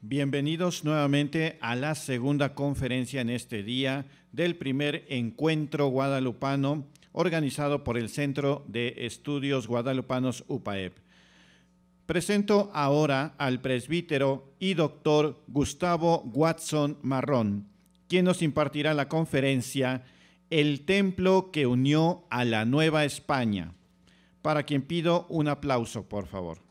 Bienvenidos nuevamente a la segunda conferencia en este día del primer encuentro guadalupano organizado por el Centro de Estudios Guadalupanos UPAEP. Presento ahora al presbítero y doctor Gustavo Watson Marrón, quien nos impartirá la conferencia El templo que unió a la Nueva España, para quien pido un aplauso, por favor.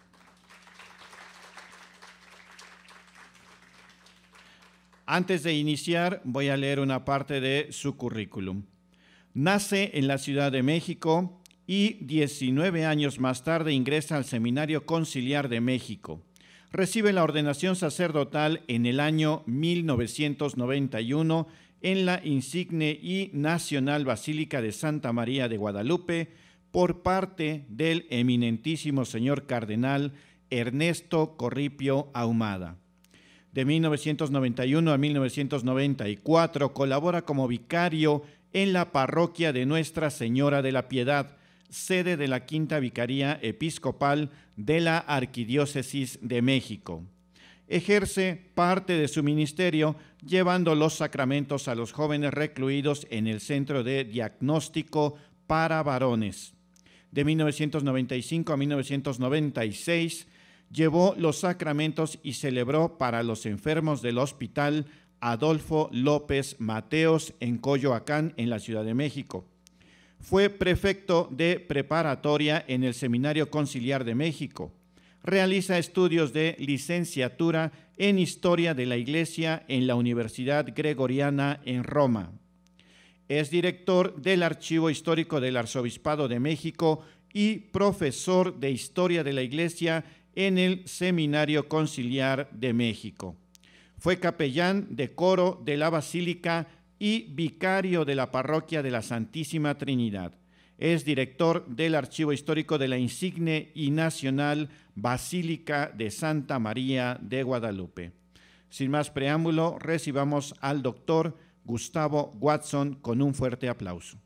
Antes de iniciar, voy a leer una parte de su currículum. Nace en la Ciudad de México y 19 años más tarde ingresa al Seminario Conciliar de México. Recibe la ordenación sacerdotal en el año 1991 en la insigne y nacional Basílica de Santa María de Guadalupe por parte del eminentísimo señor cardenal Ernesto Corripio Ahumada. De 1991 a 1994 colabora como vicario en la parroquia de Nuestra Señora de la Piedad, sede de la Quinta Vicaría Episcopal de la Arquidiócesis de México. Ejerce parte de su ministerio llevando los sacramentos a los jóvenes recluidos en el Centro de Diagnóstico para Varones. De 1995 a 1996 llevó los sacramentos y celebró para los enfermos del Hospital Adolfo López Mateos en Coyoacán, en la Ciudad de México. Fue prefecto de preparatoria en el Seminario Conciliar de México. Realiza estudios de licenciatura en Historia de la Iglesia en la Universidad Gregoriana en Roma. Es director del Archivo Histórico del Arzobispado de México y profesor de Historia de la Iglesia en el Seminario Conciliar de México. Fue capellán de coro de la Basílica y vicario de la Parroquia de la Santísima Trinidad. Es director del Archivo Histórico de la insigne y nacional Basílica de Santa María de Guadalupe. Sin más preámbulo, recibamos al doctor Gustavo Watson con un fuerte aplauso.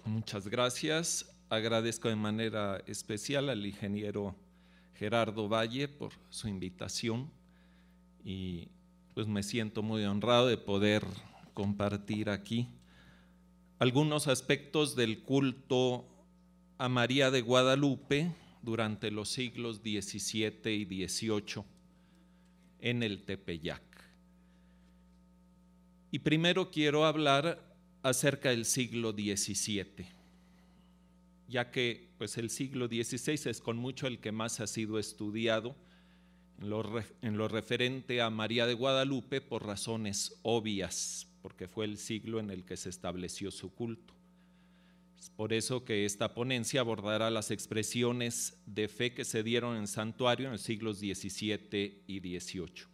Muchas gracias. Agradezco de manera especial al ingeniero Gerardo Valle por su invitación y pues me siento muy honrado de poder compartir aquí algunos aspectos del culto a María de Guadalupe durante los siglos XVII y XVIII en el Tepeyac. Y primero quiero hablar acerca del siglo XVII, ya que pues el siglo XVI es con mucho el que más ha sido estudiado en lo referente a María de Guadalupe por razones obvias, porque fue el siglo en el que se estableció su culto. Es por eso que esta ponencia abordará las expresiones de fe que se dieron en santuario en los siglos XVII y XVIII.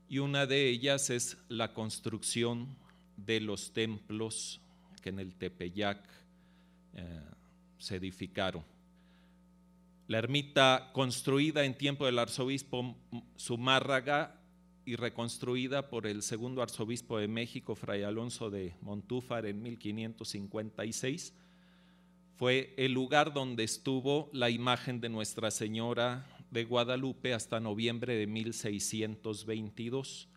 Y una de ellas es la construcción de los templos que en el Tepeyac se edificaron. La ermita construida en tiempo del arzobispo Zumárraga y reconstruida por el segundo arzobispo de México, Fray Alonso de Montúfar, en 1556, fue el lugar donde estuvo la imagen de Nuestra Señora de Guadalupe hasta noviembre de 1622,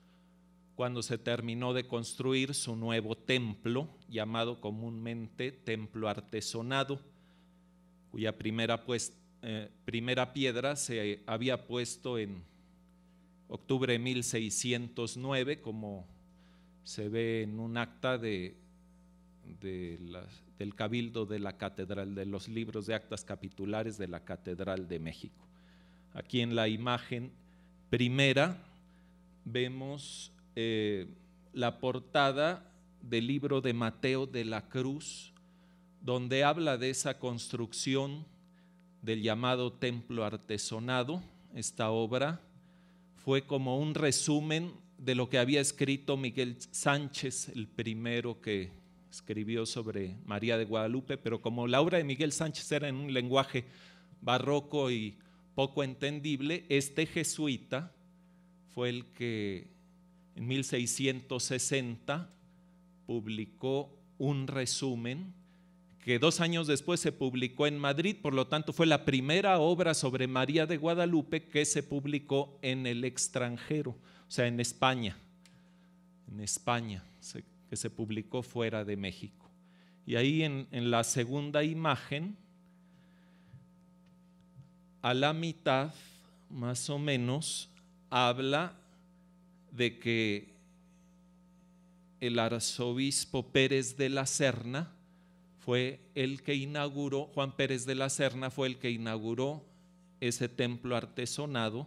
cuando se terminó de construir su nuevo templo, llamado comúnmente Templo Artesonado, cuya primera piedra se había puesto en octubre de 1609, como se ve en un acta del Cabildo de la Catedral, de los libros de actas capitulares de la Catedral de México. Aquí en la imagen primera vemos la portada del libro de Mateo de la Cruz, donde habla de esa construcción del llamado templo artesonado. Esta obra fue como un resumen de lo que había escrito Miguel Sánchez, el primero que escribió sobre María de Guadalupe, pero como la obra de Miguel Sánchez era en un lenguaje barroco y poco entendible, este jesuita fue el que en 1660 publicó un resumen que 2 años después se publicó en Madrid, por lo tanto fue la primera obra sobre María de Guadalupe que se publicó en el extranjero, o sea, en España, que se publicó fuera de México. Y ahí en la segunda imagen, a la mitad más o menos, habla de que el arzobispo Pérez de la Serna fue el que inauguró, Juan Pérez de la Serna fue el que inauguró ese templo artesonado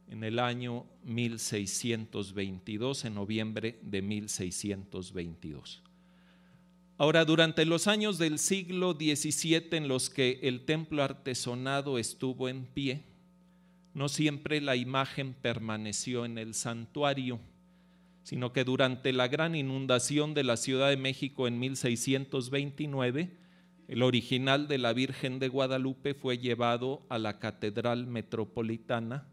en el año 1622, en noviembre de 1622. Ahora, durante los años del siglo XVII en los que el templo artesonado estuvo en pie, no siempre la imagen permaneció en el santuario, sino que durante la gran inundación de la Ciudad de México en 1629, el original de la Virgen de Guadalupe fue llevado a la Catedral Metropolitana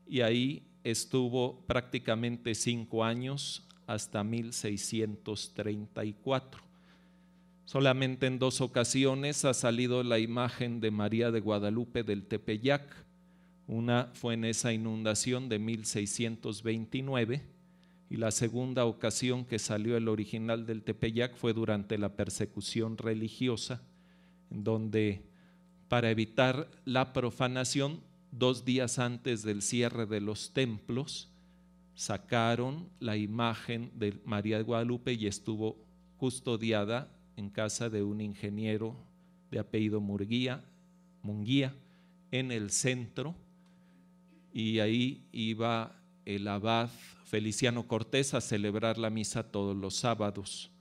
y ahí estuvo prácticamente 5 años hasta 1634. Solamente en 2 ocasiones ha salido la imagen de María de Guadalupe del Tepeyac. Una fue en esa inundación de 1629 y la segunda ocasión que salió el original del Tepeyac fue durante la persecución religiosa, en donde para evitar la profanación, 2 días antes del cierre de los templos, sacaron la imagen de María de Guadalupe y estuvo custodiada en casa de un ingeniero de apellido Munguía, en el centro, y ahí iba el abad Feliciano Cortés a celebrar la misa todos los sábados.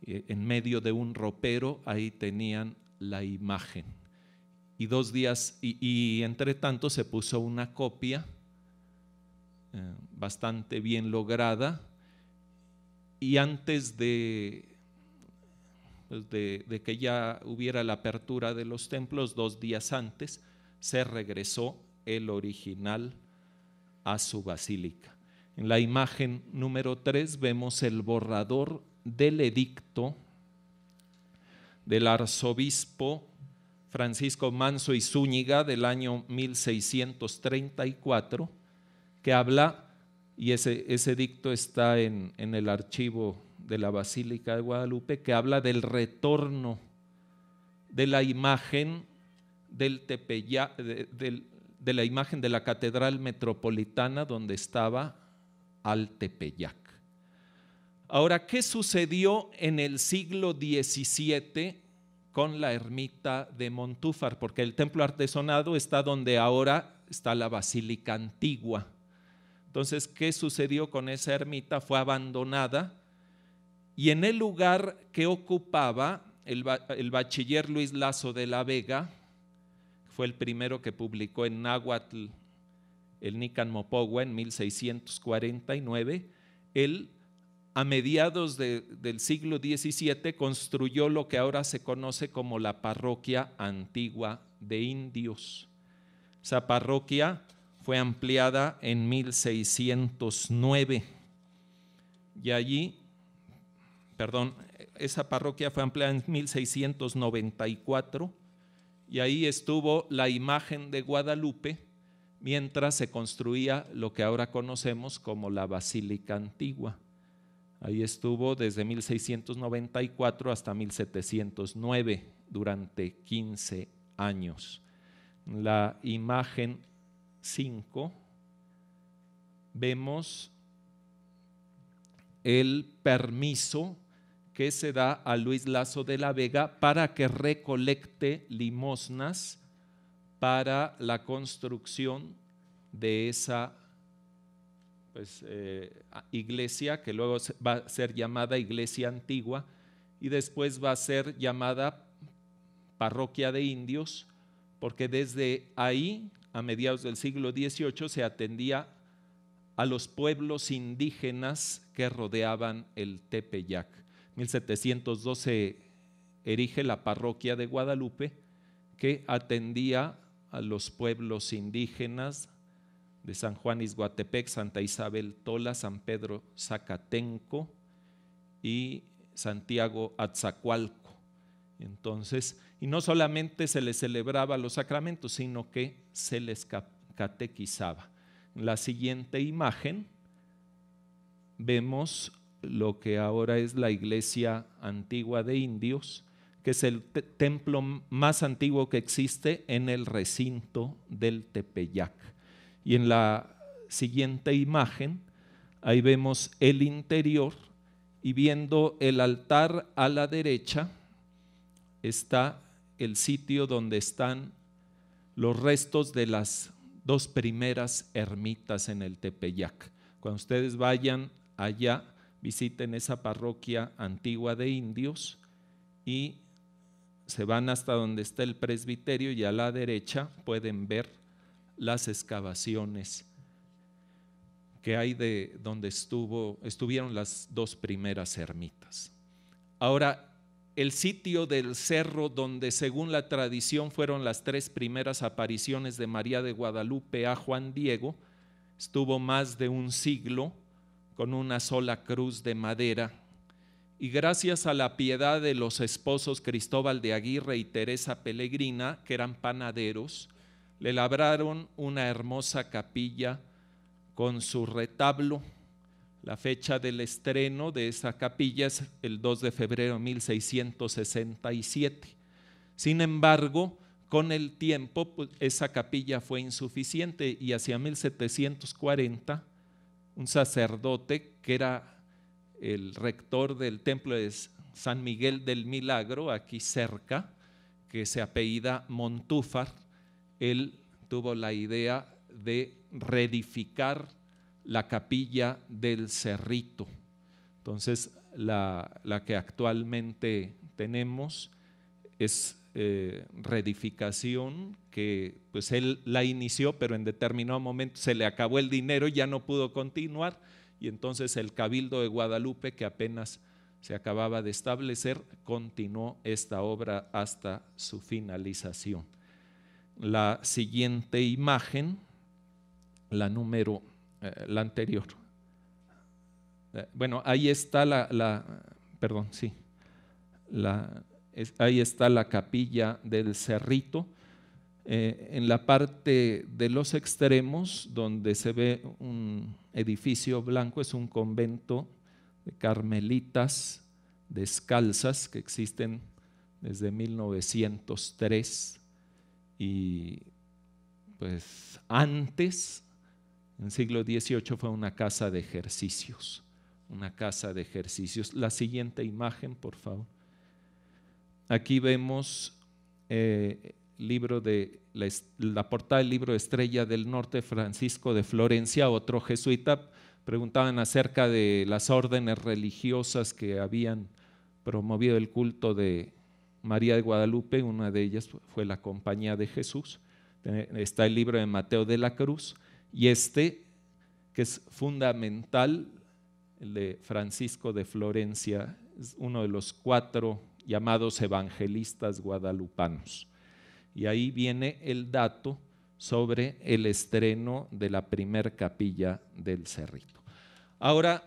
En medio de un ropero ahí tenían la imagen. Y 2 días, y entre tanto se puso una copia bastante bien lograda, y antes de que ya hubiera la apertura de los templos, 2 días antes, se regresó el original a su basílica. En la imagen número 3 vemos el borrador del edicto del arzobispo Francisco Manso y Zúñiga del año 1634, que habla, y ese edicto está en el archivo de la Basílica de Guadalupe, que habla del retorno de la imagen del Tepeyac, de la imagen de la Catedral Metropolitana donde estaba al Tepeyac. Ahora, ¿qué sucedió en el siglo XVII con la ermita de Montúfar? Porque el templo artesonado está donde ahora está la Basílica Antigua. Entonces, ¿qué sucedió con esa ermita? Fue abandonada y en el lugar que ocupaba el bachiller Luis Laso de la Vega, fue el primero que publicó en náhuatl el Nican Mopogua en 1649, él a mediados del siglo XVII construyó lo que ahora se conoce como la Parroquia Antigua de Indios. Esa parroquia fue ampliada en 1609 y esa parroquia fue ampliada en 1694 y ahí estuvo la imagen de Guadalupe mientras se construía lo que ahora conocemos como la Basílica Antigua. Ahí estuvo desde 1694 hasta 1709, durante 15 años. La imagen 5 vemos el permiso que se da a Luis Laso de la Vega para que recolecte limosnas para la construcción de esa iglesia, que luego va a ser llamada Iglesia Antigua y después va a ser llamada Parroquia de Indios, porque desde ahí, a mediados del siglo XVIII, se atendía a los pueblos indígenas que rodeaban el Tepeyac. En 1712 erige la Parroquia de Guadalupe, que atendía a los pueblos indígenas de San Juan Izguatepec, Santa Isabel Tola, San Pedro Zacatenco y Santiago Atzacualco. Entonces, y no solamente se les celebraba los sacramentos, sino que se les catequizaba. En la siguiente imagen vemos lo que ahora es la iglesia antigua de indios, que es el templo más antiguo que existe en el recinto del Tepeyac. Y en la siguiente imagen, ahí vemos el interior, y viendo el altar a la derecha está el sitio donde están los restos de las dos primeras ermitas en el Tepeyac. Cuando ustedes vayan allá, visiten esa parroquia antigua de indios y se van hasta donde está el presbiterio, y a la derecha pueden ver las excavaciones que hay de donde estuvieron las dos primeras ermitas. Ahora, el sitio del cerro donde según la tradición fueron las tres primeras apariciones de María de Guadalupe a Juan Diego, estuvo más de un siglo con una sola cruz de madera, y gracias a la piedad de los esposos Cristóbal de Aguirre y Teresa Pellegrina, que eran panaderos, le labraron una hermosa capilla con su retablo. La fecha del estreno de esa capilla es el 2 de febrero de 1667. Sin embargo, con el tiempo, pues, esa capilla fue insuficiente, y hacia 1740 un sacerdote que era el rector del templo de San Miguel del Milagro, aquí cerca, que se apellida Montúfar, él tuvo la idea de reedificar la capilla del Cerrito. Entonces, la que actualmente tenemos es reedificación, que pues él la inició, pero en determinado momento se le acabó el dinero y ya no pudo continuar, y entonces el Cabildo de Guadalupe, que apenas se acababa de establecer, continuó esta obra hasta su finalización. La siguiente imagen, la anterior. Bueno, ahí está ahí está la capilla del Cerrito. En la parte de los extremos, donde se ve un edificio blanco, es un convento de carmelitas descalzas que existen desde 1903, y pues antes, en el siglo XVIII, fue una casa de ejercicios. La siguiente imagen, por favor. Aquí vemos la portada del libro Estrella del Norte, Francisco de Florencia, otro jesuita. Preguntaban acerca de las órdenes religiosas que habían promovido el culto de María de Guadalupe. Una de ellas fue la Compañía de Jesús. Está el libro de Mateo de la Cruz, y que es fundamental, el de Francisco de Florencia, es uno de los 4 llamados evangelistas guadalupanos. Y ahí viene el dato sobre el estreno de la primer capilla del Cerrito. Ahora,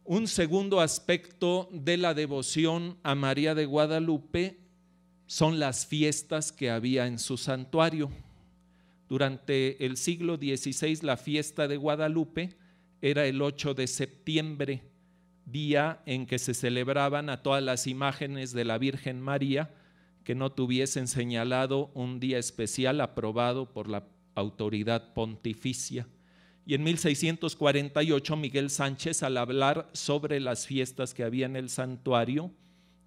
un segundo aspecto de la devoción a María de Guadalupe son las fiestas que había en su santuario. Durante el siglo XVI, la fiesta de Guadalupe era el 8 de septiembre, día en que se celebraban a todas las imágenes de la Virgen María que no tuviesen señalado un día especial aprobado por la autoridad pontificia. Y en 1648, Miguel Sánchez, al hablar sobre las fiestas que había en el santuario,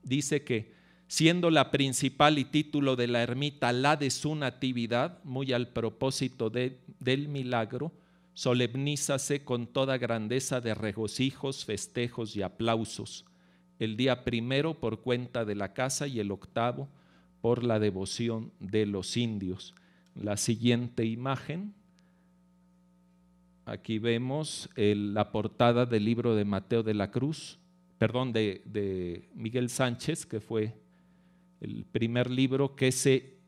dice que, siendo la principal y título de la ermita la de su natividad, muy al propósito del milagro, solemnízase con toda grandeza de regocijos, festejos y aplausos. El día primero por cuenta de la casa, y el octavo por la devoción de los indios. La siguiente imagen, aquí vemos la portada del libro de Mateo de la Cruz, de Miguel Sánchez, que fue el primer libro que se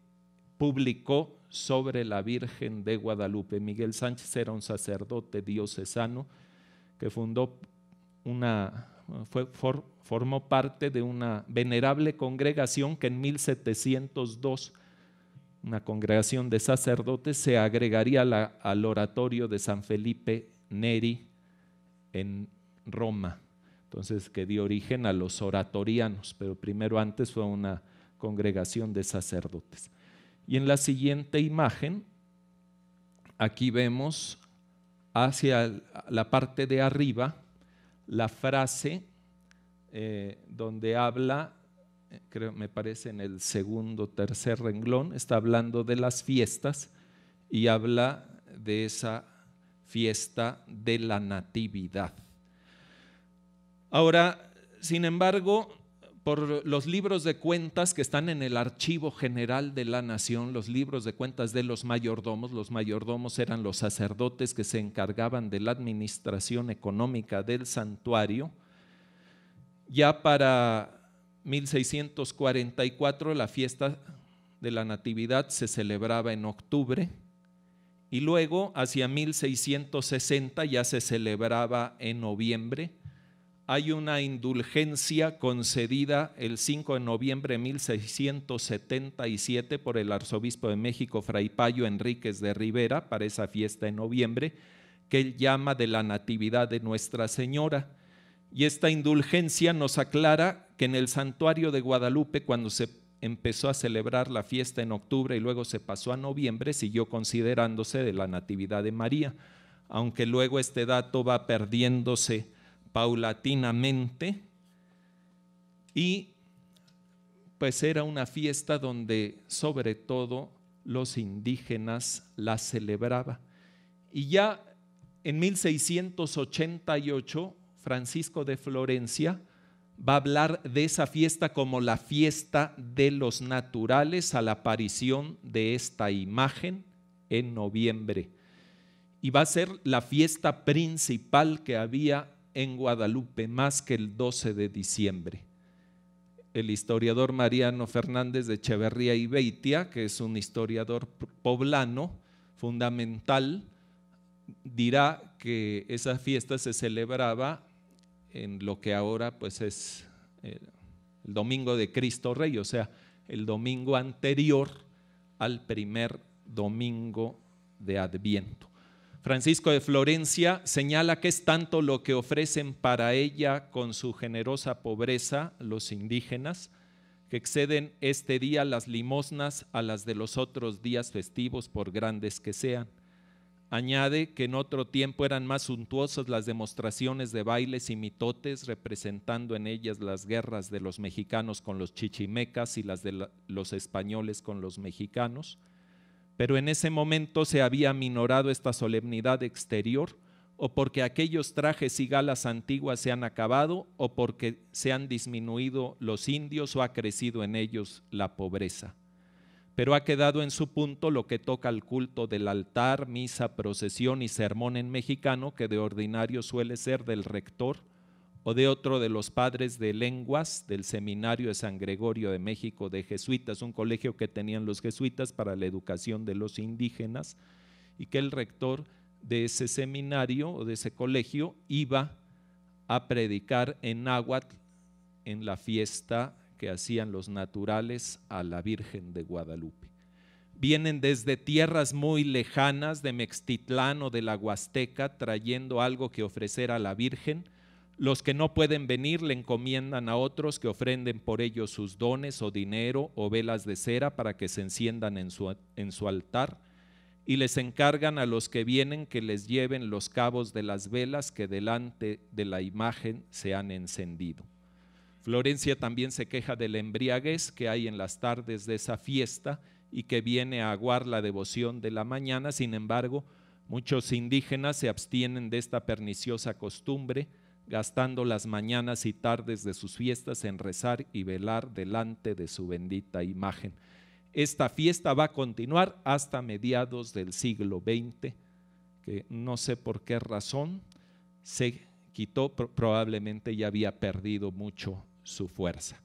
publicó sobre la Virgen de Guadalupe. Miguel Sánchez era un sacerdote diocesano que fundó una formó parte de una venerable congregación que en 1702, una congregación de sacerdotes, se agregaría al oratorio de San Felipe Neri en Roma. Entonces, que dio origen a los oratorianos, pero primero antes fue una congregación de sacerdotes. Y en la siguiente imagen, aquí vemos hacia la parte de arriba la frase donde habla, creo, me parece en el segundo, tercer renglón, está hablando de las fiestas y habla de esa fiesta de la Natividad. Ahora, sin embargo, por los libros de cuentas que están en el Archivo General de la Nación, los libros de cuentas de los mayordomos eran los sacerdotes que se encargaban de la administración económica del santuario. Ya para 1644 la fiesta de la Natividad se celebraba en octubre y luego hacia 1660 ya se celebraba en noviembre. Hay una indulgencia concedida el 5 de noviembre de 1677 por el arzobispo de México, Fray Payo Enríquez de Rivera, para esa fiesta en noviembre, que él llama de la Natividad de Nuestra Señora. Y esta indulgencia nos aclara que en el santuario de Guadalupe, cuando se empezó a celebrar la fiesta en octubre y luego se pasó a noviembre, siguió considerándose de la Natividad de María, aunque luego este dato va perdiéndose paulatinamente, y pues era una fiesta donde sobre todo los indígenas la celebraban. Y ya en 1688 Francisco de Florencia va a hablar de esa fiesta como la fiesta de los naturales a la aparición de esta imagen en noviembre, y va a ser la fiesta principal que había en Guadalupe, más que el 12 de diciembre. El historiador Mariano Fernández de Echeverría y Beitia, que es un historiador poblano fundamental, dirá que esa fiesta se celebraba en lo que ahora pues es el domingo de Cristo Rey, o sea, el domingo anterior al primer domingo de Adviento. Francisco de Florencia señala que es tanto lo que ofrecen para ella con su generosa pobreza los indígenas, que exceden este día las limosnas a las de los otros días festivos, por grandes que sean. Añade que en otro tiempo eran más suntuosas las demostraciones de bailes y mitotes, representando en ellas las guerras de los mexicanos con los chichimecas y las de los españoles con los mexicanos. Pero en ese momento se había aminorado esta solemnidad exterior, o porque aquellos trajes y galas antiguas se han acabado, o porque se han disminuido los indios o ha crecido en ellos la pobreza. Pero ha quedado en su punto lo que toca al culto del altar, misa, procesión y sermón en mexicano, que de ordinario suele ser del rector o de otro de los padres de lenguas del Seminario de San Gregorio de México de jesuitas, un colegio que tenían los jesuitas para la educación de los indígenas, y que el rector de ese seminario o de ese colegio iba a predicar en náhuatl en la fiesta que hacían los naturales a la Virgen de Guadalupe. Vienen desde tierras muy lejanas de Mextitlán o de la Huasteca trayendo algo que ofrecer a la Virgen. Los que no pueden venir le encomiendan a otros que ofrenden por ellos sus dones o dinero o velas de cera para que se enciendan en su altar, y les encargan a los que vienen que les lleven los cabos de las velas que delante de la imagen se han encendido. Florencia también se queja de la embriaguez que hay en las tardes de esa fiesta y que viene a aguar la devoción de la mañana. Sin embargo, muchos indígenas se abstienen de esta perniciosa costumbre, gastando las mañanas y tardes de sus fiestas en rezar y velar delante de su bendita imagen. Esta fiesta va a continuar hasta mediados del siglo XX, que no sé por qué razón se quitó, probablemente ya había perdido mucho su fuerza.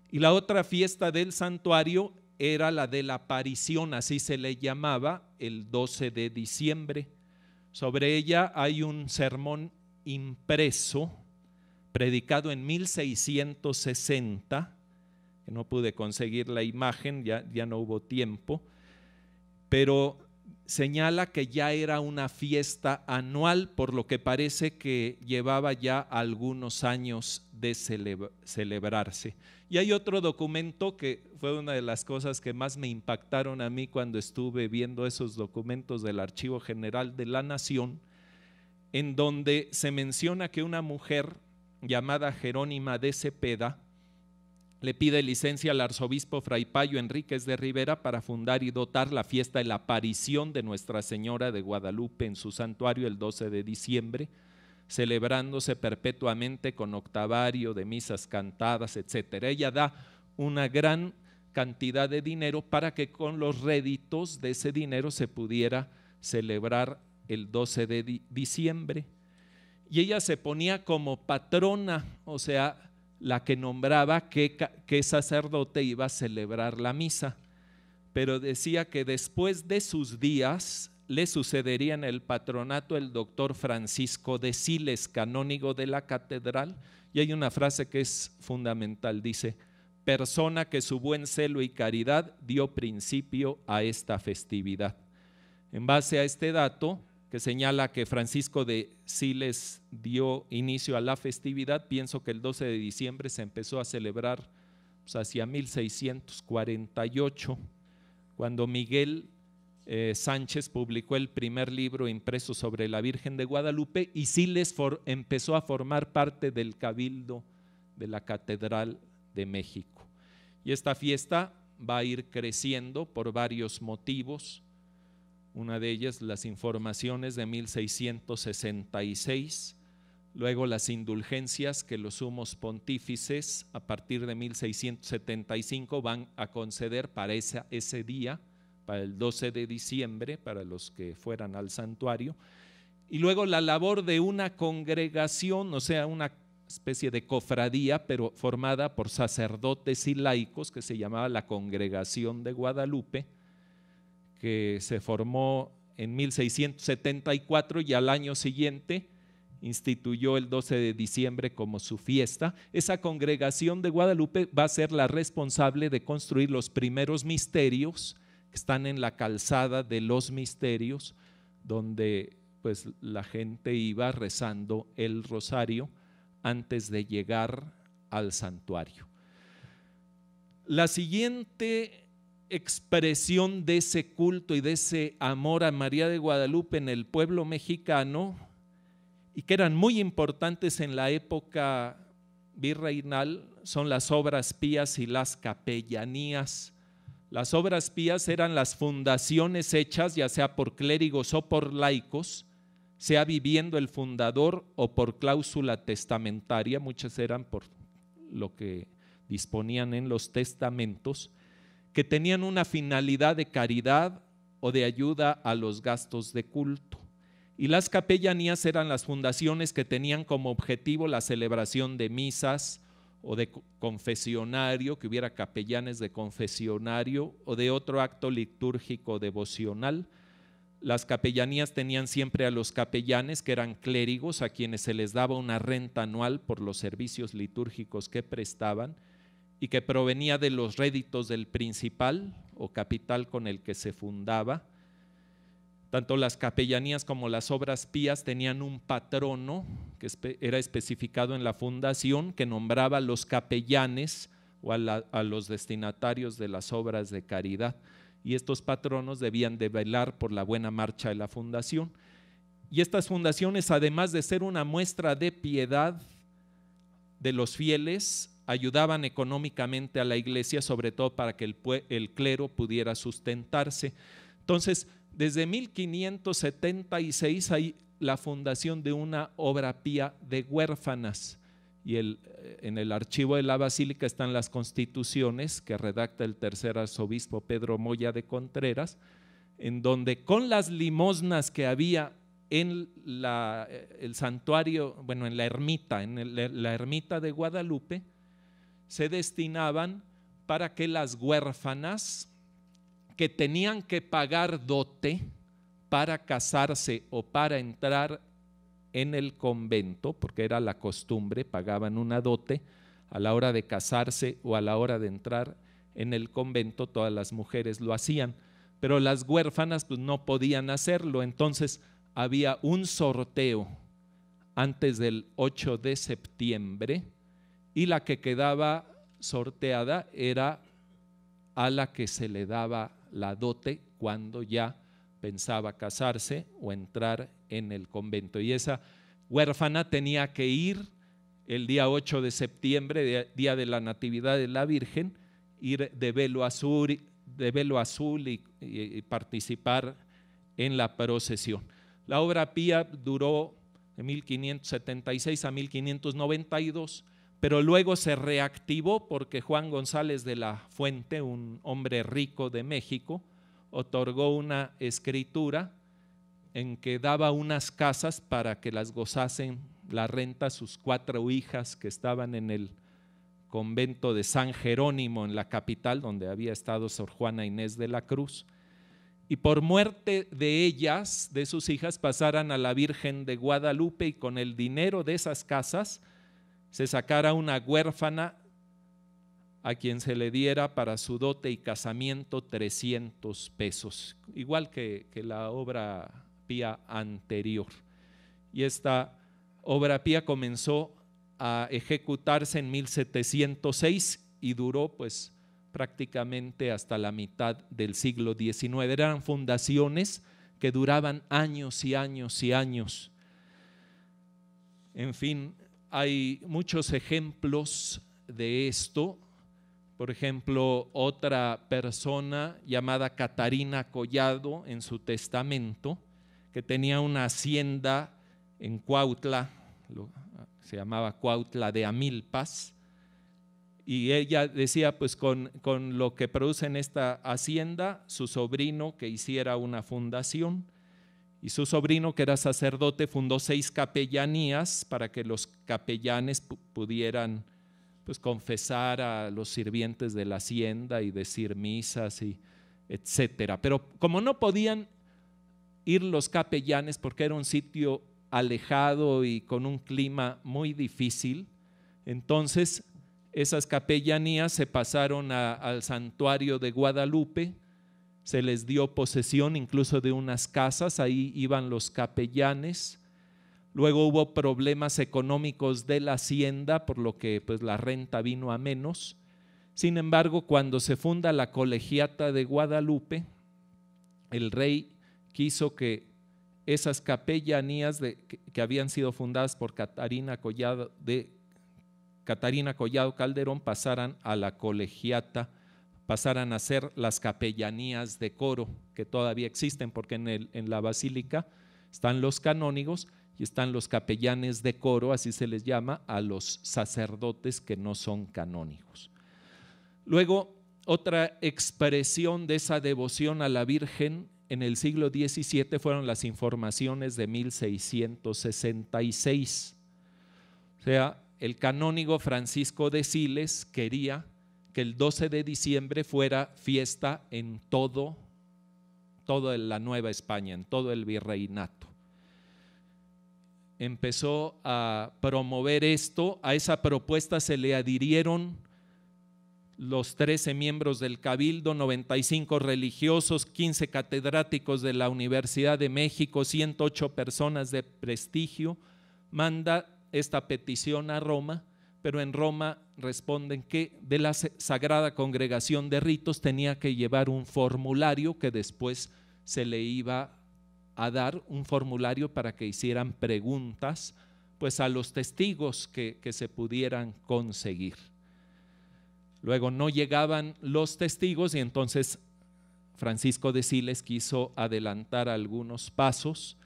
Y la otra fiesta del santuario era la de la aparición, así se le llamaba, el 12 de diciembre. Sobre ella hay un sermón impreso predicado en 1660, que no pude conseguir la imagen, ya no hubo tiempo, pero señala que ya era una fiesta anual, por lo que parece que llevaba ya algunos años de celebrarse. Y hay otro documento que fue una de las cosas que más me impactaron a mí cuando estuve viendo esos documentos del Archivo General de la Nación, en donde se menciona que una mujer llamada Jerónima de Cepeda le pide licencia al arzobispo Fray Payo Enríquez de Rivera para fundar y dotar la fiesta de la aparición de Nuestra Señora de Guadalupe en su santuario el 12 de diciembre, celebrándose perpetuamente con octavario de misas cantadas, etc. Ella da una gran cantidad de dinero para que con los réditos de ese dinero se pudiera celebrar el 12 de diciembre. Y ella se ponía como patrona, o sea, la que nombraba qué sacerdote iba a celebrar la misa, pero decía que después de sus días le sucedería en el patronato el doctor Francisco de Siles, canónigo de la catedral, y hay una frase que es fundamental, dice: persona que su buen celo y caridad dio principio a esta festividad. En base a este dato, que señala que Francisco de Siles dio inicio a la festividad, pienso que el 12 de diciembre se empezó a celebrar pues, hacia 1648, cuando Miguel Sánchez publicó el primer libro impreso sobre la Virgen de Guadalupe, y Siles empezó a formar parte del cabildo de la Catedral de México. Y esta fiesta va a ir creciendo por varios motivos. Una de ellas, las informaciones de 1666, luego las indulgencias que los sumos pontífices a partir de 1675 van a conceder para ese día, para el 12 de diciembre, para los que fueran al santuario, y luego la labor de una congregación, o sea, una especie de cofradía, pero formada por sacerdotes y laicos, que se llamaba la Congregación de Guadalupe, que se formó en 1674 y al año siguiente instituyó el 12 de diciembre como su fiesta. Esa Congregación de Guadalupe va a ser la responsable de construir los primeros misterios que están en la calzada de los misterios, donde pues la gente iba rezando el rosario antes de llegar al santuario. La siguiente expresión de ese culto y de ese amor a María de Guadalupe en el pueblo mexicano, y que eran muy importantes en la época virreinal, son las obras pías y las capellanías. Las obras pías eran las fundaciones hechas ya sea por clérigos o por laicos, sea viviendo el fundador o por cláusula testamentaria, muchas eran por lo que disponían en los testamentos, que tenían una finalidad de caridad o de ayuda a los gastos de culto. Y las capellanías eran las fundaciones que tenían como objetivo la celebración de misas o de confesionario, que hubiera capellanes de confesionario o de otro acto litúrgico devocional. Las capellanías tenían siempre a los capellanes, que eran clérigos, a quienes se les daba una renta anual por los servicios litúrgicos que prestaban, y que provenía de los réditos del principal o capital con el que se fundaba. Tanto las capellanías como las obras pías tenían un patrono que era especificado en la fundación, que nombraba a los capellanes o a los destinatarios de las obras de caridad, y estos patronos debían de velar por la buena marcha de la fundación. Y estas fundaciones, además de ser una muestra de piedad de los fieles, ayudaban económicamente a la iglesia, sobre todo para que el clero pudiera sustentarse. Entonces, desde 1576 hay la fundación de una obra pía de huérfanas, y en el archivo de la Basílica están las constituciones que redacta el tercer arzobispo Pedro Moya de Contreras, en donde con las limosnas que había en el santuario, bueno, en la ermita, la ermita de Guadalupe, se destinaban para que las huérfanas que tenían que pagar dote para casarse o para entrar en el convento, porque era la costumbre, pagaban una dote a la hora de casarse o a la hora de entrar en el convento, todas las mujeres lo hacían, pero las huérfanas pues no podían hacerlo. Entonces había un sorteo antes del 8 de septiembre y la que quedaba sorteada era a la que se le daba la dote cuando ya pensaba casarse o entrar en el convento. Y esa huérfana tenía que ir el día 8 de septiembre, día de la Natividad de la Virgen, ir de velo azul y participar en la procesión. La obra pía duró de 1576 a 1592, pero luego se reactivó porque Juan González de la Fuente, un hombre rico de México, otorgó una escritura en que daba unas casas para que las gozasen la renta sus 4 hijas que estaban en el convento de San Jerónimo en la capital, donde había estado Sor Juana Inés de la Cruz, y por muerte de ellas, de sus hijas, pasaran a la Virgen de Guadalupe, y con el dinero de esas casas se sacara una huérfana a quien se le diera para su dote y casamiento 300 pesos, igual que la obra pía anterior. Y esta obra pía comenzó a ejecutarse en 1706 y duró pues prácticamente hasta la mitad del siglo XIX. Eran fundaciones que duraban años y años y años. En fin, hay muchos ejemplos de esto. Por ejemplo, otra persona llamada Catarina Collado, en su testamento, que tenía una hacienda en Cuautla, se llamaba Cuautla de Amilpas, y ella decía, pues con lo que produce en esta hacienda, su sobrino que hiciera una fundación, y su sobrino, que era sacerdote, fundó 6 capellanías para que los capellanes pudieran pues confesar a los sirvientes de la hacienda y decir misas y etcétera. Pero como no podían ir los capellanes porque era un sitio alejado y con un clima muy difícil, entonces esas capellanías se pasaron al santuario de Guadalupe, se les dio posesión incluso de unas casas, ahí iban los capellanes. Luego hubo problemas económicos de la hacienda, por lo que pues la renta vino a menos. Sin embargo, cuando se funda la Colegiata de Guadalupe, el rey quiso que esas capellanías que habían sido fundadas por Catarina Collado Calderón pasaran a la Colegiata, pasaran a ser las capellanías de coro, que todavía existen, porque en la basílica están los canónigos y están los capellanes de coro, así se les llama a los sacerdotes que no son canónigos. Luego, otra expresión de esa devoción a la Virgen en el siglo XVII fueron las informaciones de 1666. O sea, el canónigo Francisco de Siles quería que el 12 de diciembre fuera fiesta en toda la Nueva España, en todo el virreinato. Empezó a promover esto. A esa propuesta se le adhirieron los 13 miembros del Cabildo, 95 religiosos, 15 catedráticos de la Universidad de México, 108 personas de prestigio. Manda esta petición a Roma, pero en Roma responden que de la Sagrada Congregación de Ritos tenía que llevar un formulario que después se le iba a dar, un formulario para que hicieran preguntas pues a los testigos que se pudieran conseguir. Luego no llegaban los testigos y entonces Francisco de Siles quiso adelantar algunos pasos,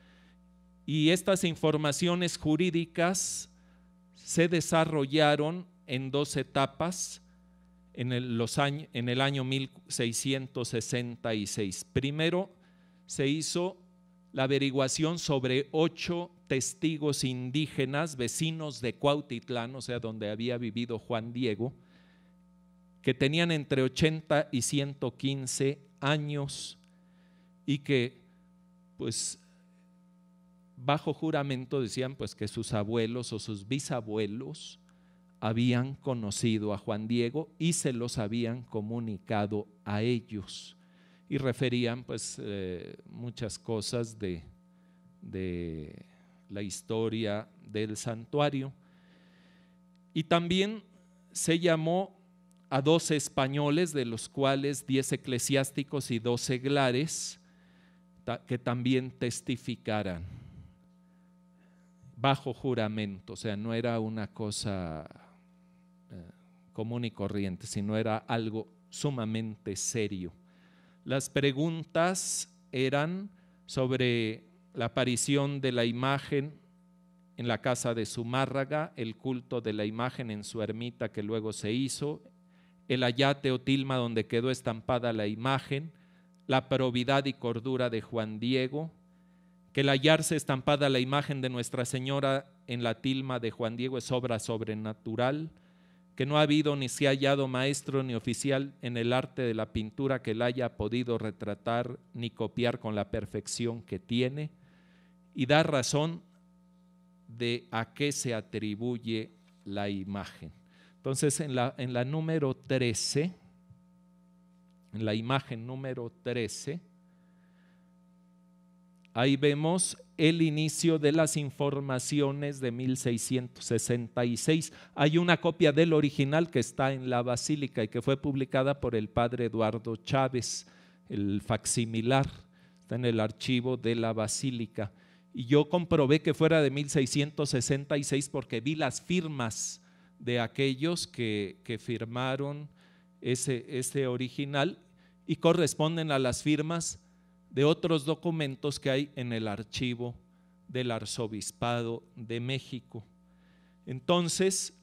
y estas informaciones jurídicas se desarrollaron en 2 etapas en el año 1666. Primero se hizo la averiguación sobre 8 testigos indígenas, vecinos de Cuautitlán, o sea, donde había vivido Juan Diego, que tenían entre 80 y 115 años y que pues bajo juramento decían pues que sus abuelos o sus bisabuelos habían conocido a Juan Diego y se los habían comunicado a ellos, y referían pues muchas cosas de la historia del santuario. Y también se llamó a 12 españoles, de los cuales 10 eclesiásticos y 2 seglares, que también testificaran bajo juramento. O sea, no era una cosa común y corriente, sino era algo sumamente serio. Las preguntas eran sobre la aparición de la imagen en la casa de Zumárraga, el culto de la imagen en su ermita que luego se hizo, el ayate o tilma donde quedó estampada la imagen, la probidad y cordura de Juan Diego, que el hallarse estampada la imagen de Nuestra Señora en la tilma de Juan Diego es obra sobrenatural, que no ha habido ni se ha hallado maestro ni oficial en el arte de la pintura que la haya podido retratar ni copiar con la perfección que tiene, y dar razón de a qué se atribuye la imagen. Entonces en la número 13, en la imagen número 13, ahí vemos el inicio de las informaciones de 1666. Hay una copia del original que está en la Basílica y que fue publicada por el padre Eduardo Chávez, el facsimilar, está en el archivo de la Basílica. Y yo comprobé que fuera de 1666 porque vi las firmas de aquellos que firmaron ese original y corresponden a las firmas de otros documentos que hay en el archivo del Arzobispado de México. Entonces,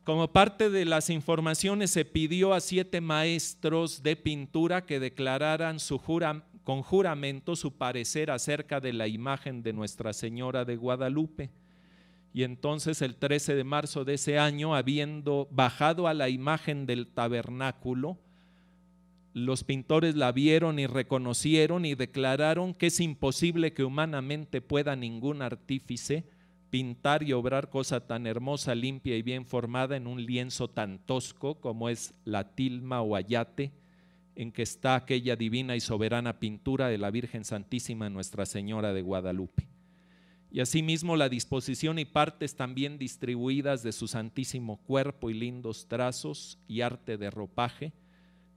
como parte de las informaciones, se pidió a 7 maestros de pintura que declararan con juramento su parecer acerca de la imagen de Nuestra Señora de Guadalupe. Y entonces el 13 de marzo de ese año, habiendo bajado a la imagen del tabernáculo, los pintores la vieron y reconocieron y declararon que es imposible que humanamente pueda ningún artífice pintar y obrar cosa tan hermosa, limpia y bien formada en un lienzo tan tosco como es la tilma o ayate en que está aquella divina y soberana pintura de la Virgen Santísima Nuestra Señora de Guadalupe. Y asimismo la disposición y partes también distribuidas de su santísimo cuerpo y lindos trazos y arte de ropaje,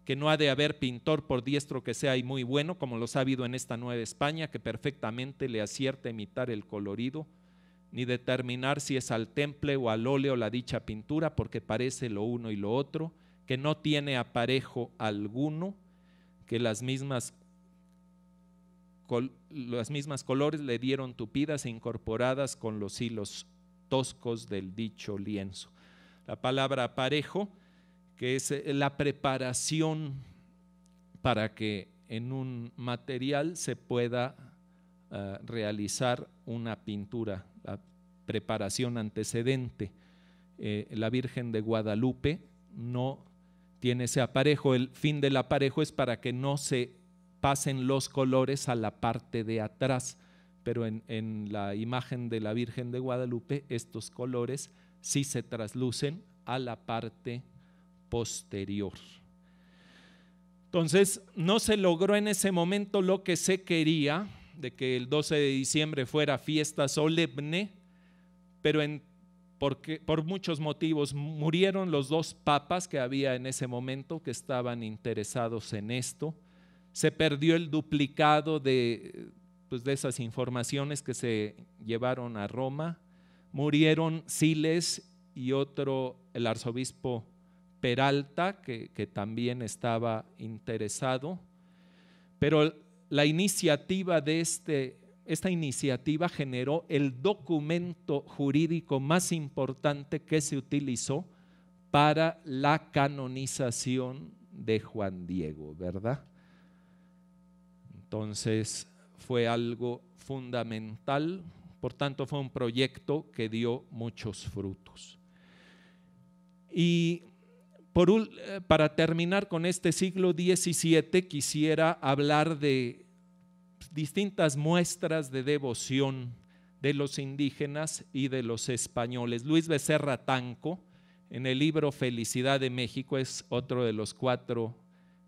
que no ha de haber pintor por diestro que sea y muy bueno, como los ha habido en esta Nueva España, que perfectamente le acierta imitar el colorido, ni determinar si es al temple o al óleo la dicha pintura, porque parece lo uno y lo otro, que no tiene aparejo alguno, que las mismas colores le dieron tupidas e incorporadas con los hilos toscos del dicho lienzo. La palabra aparejo, que es la preparación para que en un material se pueda realizar una pintura, la preparación antecedente. La Virgen de Guadalupe no tiene ese aparejo. El fin del aparejo es para que no se pasen los colores a la parte de atrás, pero en la imagen de la Virgen de Guadalupe estos colores sí se traslucen a la parte posterior. Entonces no se logró en ese momento lo que se quería, de que el 12 de diciembre fuera fiesta solemne, pero por muchos motivos murieron los 2 papas que había en ese momento que estaban interesados en esto. Se perdió el duplicado de esas informaciones que se llevaron a Roma. Murieron Siles y el arzobispo Peralta, que también estaba interesado, pero la iniciativa de esta iniciativa generó el documento jurídico más importante que se utilizó para la canonización de Juan Diego, ¿verdad? Entonces fue algo fundamental, por tanto fue un proyecto que dio muchos frutos. Y para terminar con este siglo XVII, quisiera hablar de distintas muestras de devoción de los indígenas y de los españoles. Luis Becerra Tanco, en el libro Felicidad de México, es otro de los 4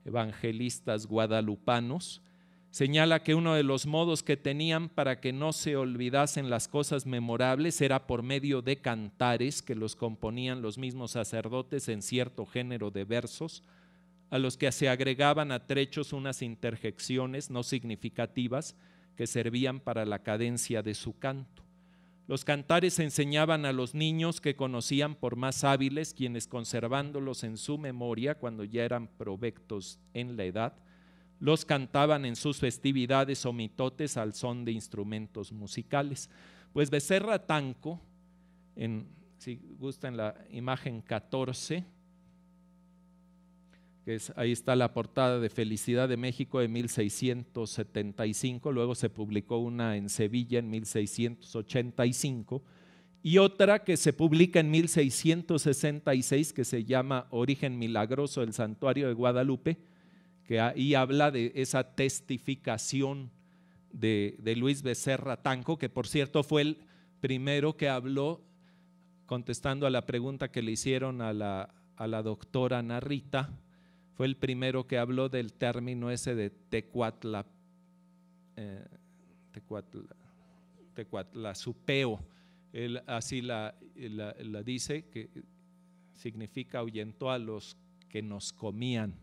evangelistas guadalupanos, señala que uno de los modos que tenían para que no se olvidasen las cosas memorables era por medio de cantares que los componían los mismos sacerdotes en cierto género de versos, a los que se agregaban a trechos unas interjecciones no significativas que servían para la cadencia de su canto. Los cantares enseñaban a los niños que conocían por más hábiles, quienes conservándolos en su memoria cuando ya eran provectos en la edad, los cantaban en sus festividades o mitotes al son de instrumentos musicales. Pues Becerra Tanco, si gustan la imagen 14, ahí está la portada de Felicidad de México de 1675, luego se publicó una en Sevilla en 1685 y otra que se publica en 1666 que se llama Origen Milagroso del Santuario de Guadalupe, que ahí habla de esa testificación de Luis Becerra Tanco, que por cierto fue el primero que habló contestando a la pregunta que le hicieron a la doctora Ana Rita. Fue el primero que habló del término ese de tecuatlazupeo. Él así la dice, que significa ahuyentó a los que nos comían.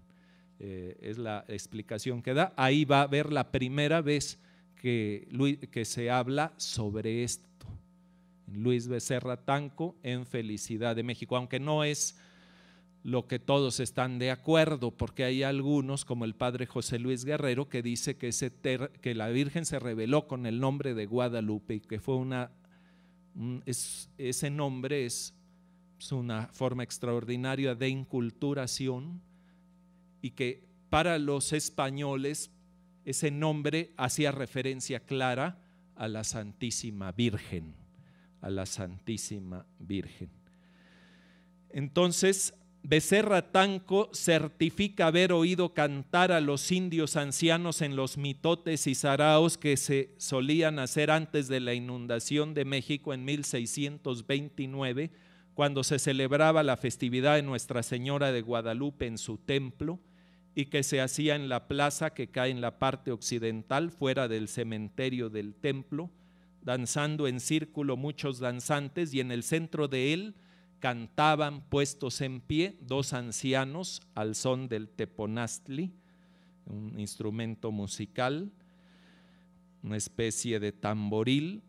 Es la explicación que da. Ahí va a ver la primera vez que se habla sobre esto. Luis Becerra Tanco en Felicidad de México, aunque no es lo que todos están de acuerdo, porque hay algunos, como el padre José Luis Guerrero, que dice que la Virgen se reveló con el nombre de Guadalupe y que fue ese nombre es una forma extraordinaria de inculturación y que para los españoles ese nombre hacía referencia clara a la Santísima Virgen, a la Santísima Virgen. Entonces, Becerra Tanco certifica haber oído cantar a los indios ancianos en los mitotes y saraos que se solían hacer antes de la inundación de México en 1629, cuando se celebraba la festividad de Nuestra Señora de Guadalupe en su templo y que se hacía en la plaza que cae en la parte occidental, fuera del cementerio del templo, danzando en círculo muchos danzantes, y en el centro de él cantaban puestos en pie 2 ancianos al son del teponaztli, un instrumento musical, una especie de tamboril,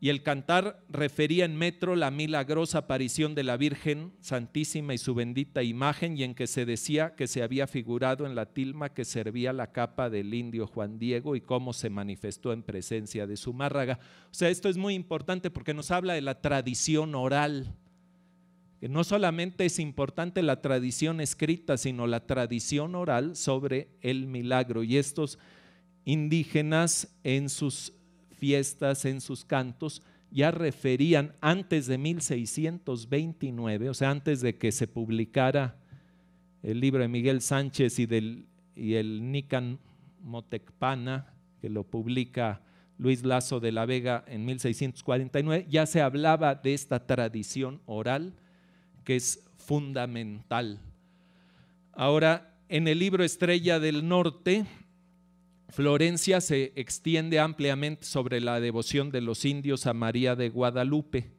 y el cantar refería en metro la milagrosa aparición de la Virgen Santísima y su bendita imagen, y en que se decía que se había figurado en la tilma que servía la capa del indio Juan Diego y cómo se manifestó en presencia de Zumárraga. O sea, esto es muy importante porque nos habla de la tradición oral, que no solamente es importante la tradición escrita, sino la tradición oral sobre el milagro. Y estos indígenas en sus fiestas, en sus cantos, ya referían antes de 1629, o sea, antes de que se publicara el libro de Miguel Sánchez y el Nican Motecpana, que lo publica Luis Lazo de la Vega en 1649, ya se hablaba de esta tradición oral que es fundamental. Ahora, en el libro Estrella del Norte, Florencia se extiende ampliamente sobre la devoción de los indios a María de Guadalupe.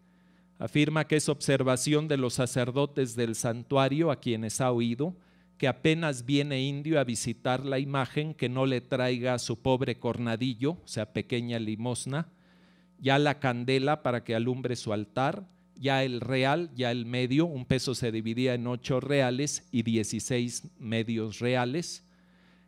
Afirma que es observación de los sacerdotes del santuario a quienes ha oído que apenas viene indio a visitar la imagen, que no le traiga a su pobre cornadillo, o sea, pequeña limosna, ya la candela para que alumbre su altar, ya el real, ya el medio, un peso se dividía en 8 reales y 16 medios reales.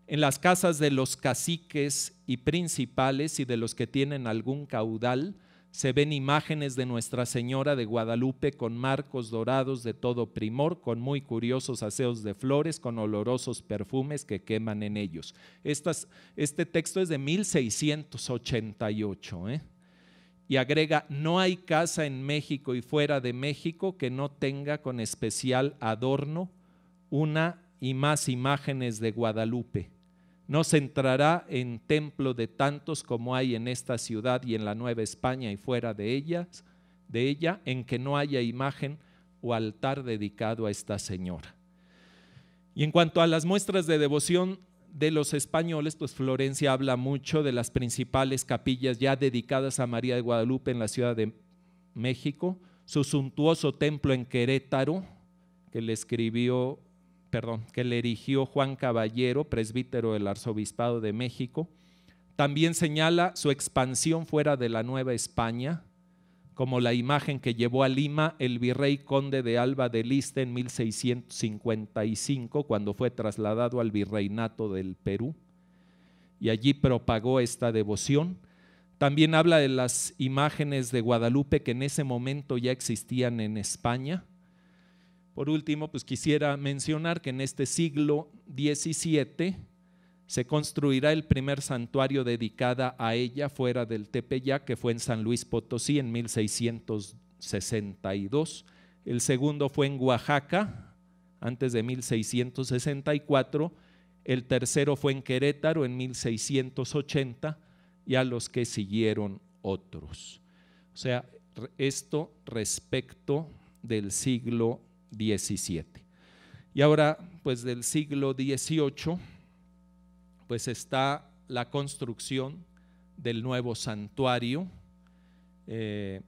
En las casas de los caciques y principales y de los que tienen algún caudal, se ven imágenes de Nuestra Señora de Guadalupe con marcos dorados de todo primor, con muy curiosos aseos de flores, con olorosos perfumes que queman en ellos. Este texto es de 1688, y agrega: no hay casa en México y fuera de México que no tenga con especial adorno una y más imágenes de Guadalupe, no se entrará en templo de tantos como hay en esta ciudad y en la Nueva España y fuera de ella, en que no haya imagen o altar dedicado a esta señora. Y en cuanto a las muestras de devoción de los españoles, pues Florencia habla mucho de las principales capillas ya dedicadas a María de Guadalupe en la Ciudad de México, su suntuoso templo en Querétaro, que le erigió Juan Caballero, presbítero del Arzobispado de México. También señala su expansión fuera de la Nueva España, como la imagen que llevó a Lima el virrey conde de Alba de Lista en 1655, cuando fue trasladado al virreinato del Perú, y allí propagó esta devoción. También habla de las imágenes de Guadalupe que en ese momento ya existían en España. Por último, pues quisiera mencionar que en este siglo XVII se construirá el primer santuario dedicado a ella fuera del Tepeyac, que fue en San Luis Potosí en 1662. El segundo fue en Oaxaca, antes de 1664. El tercero fue en Querétaro en 1680 y a los que siguieron otros. O sea, esto respecto del siglo XVII. Y ahora, pues del siglo XVIII, pues está la construcción del nuevo santuario, que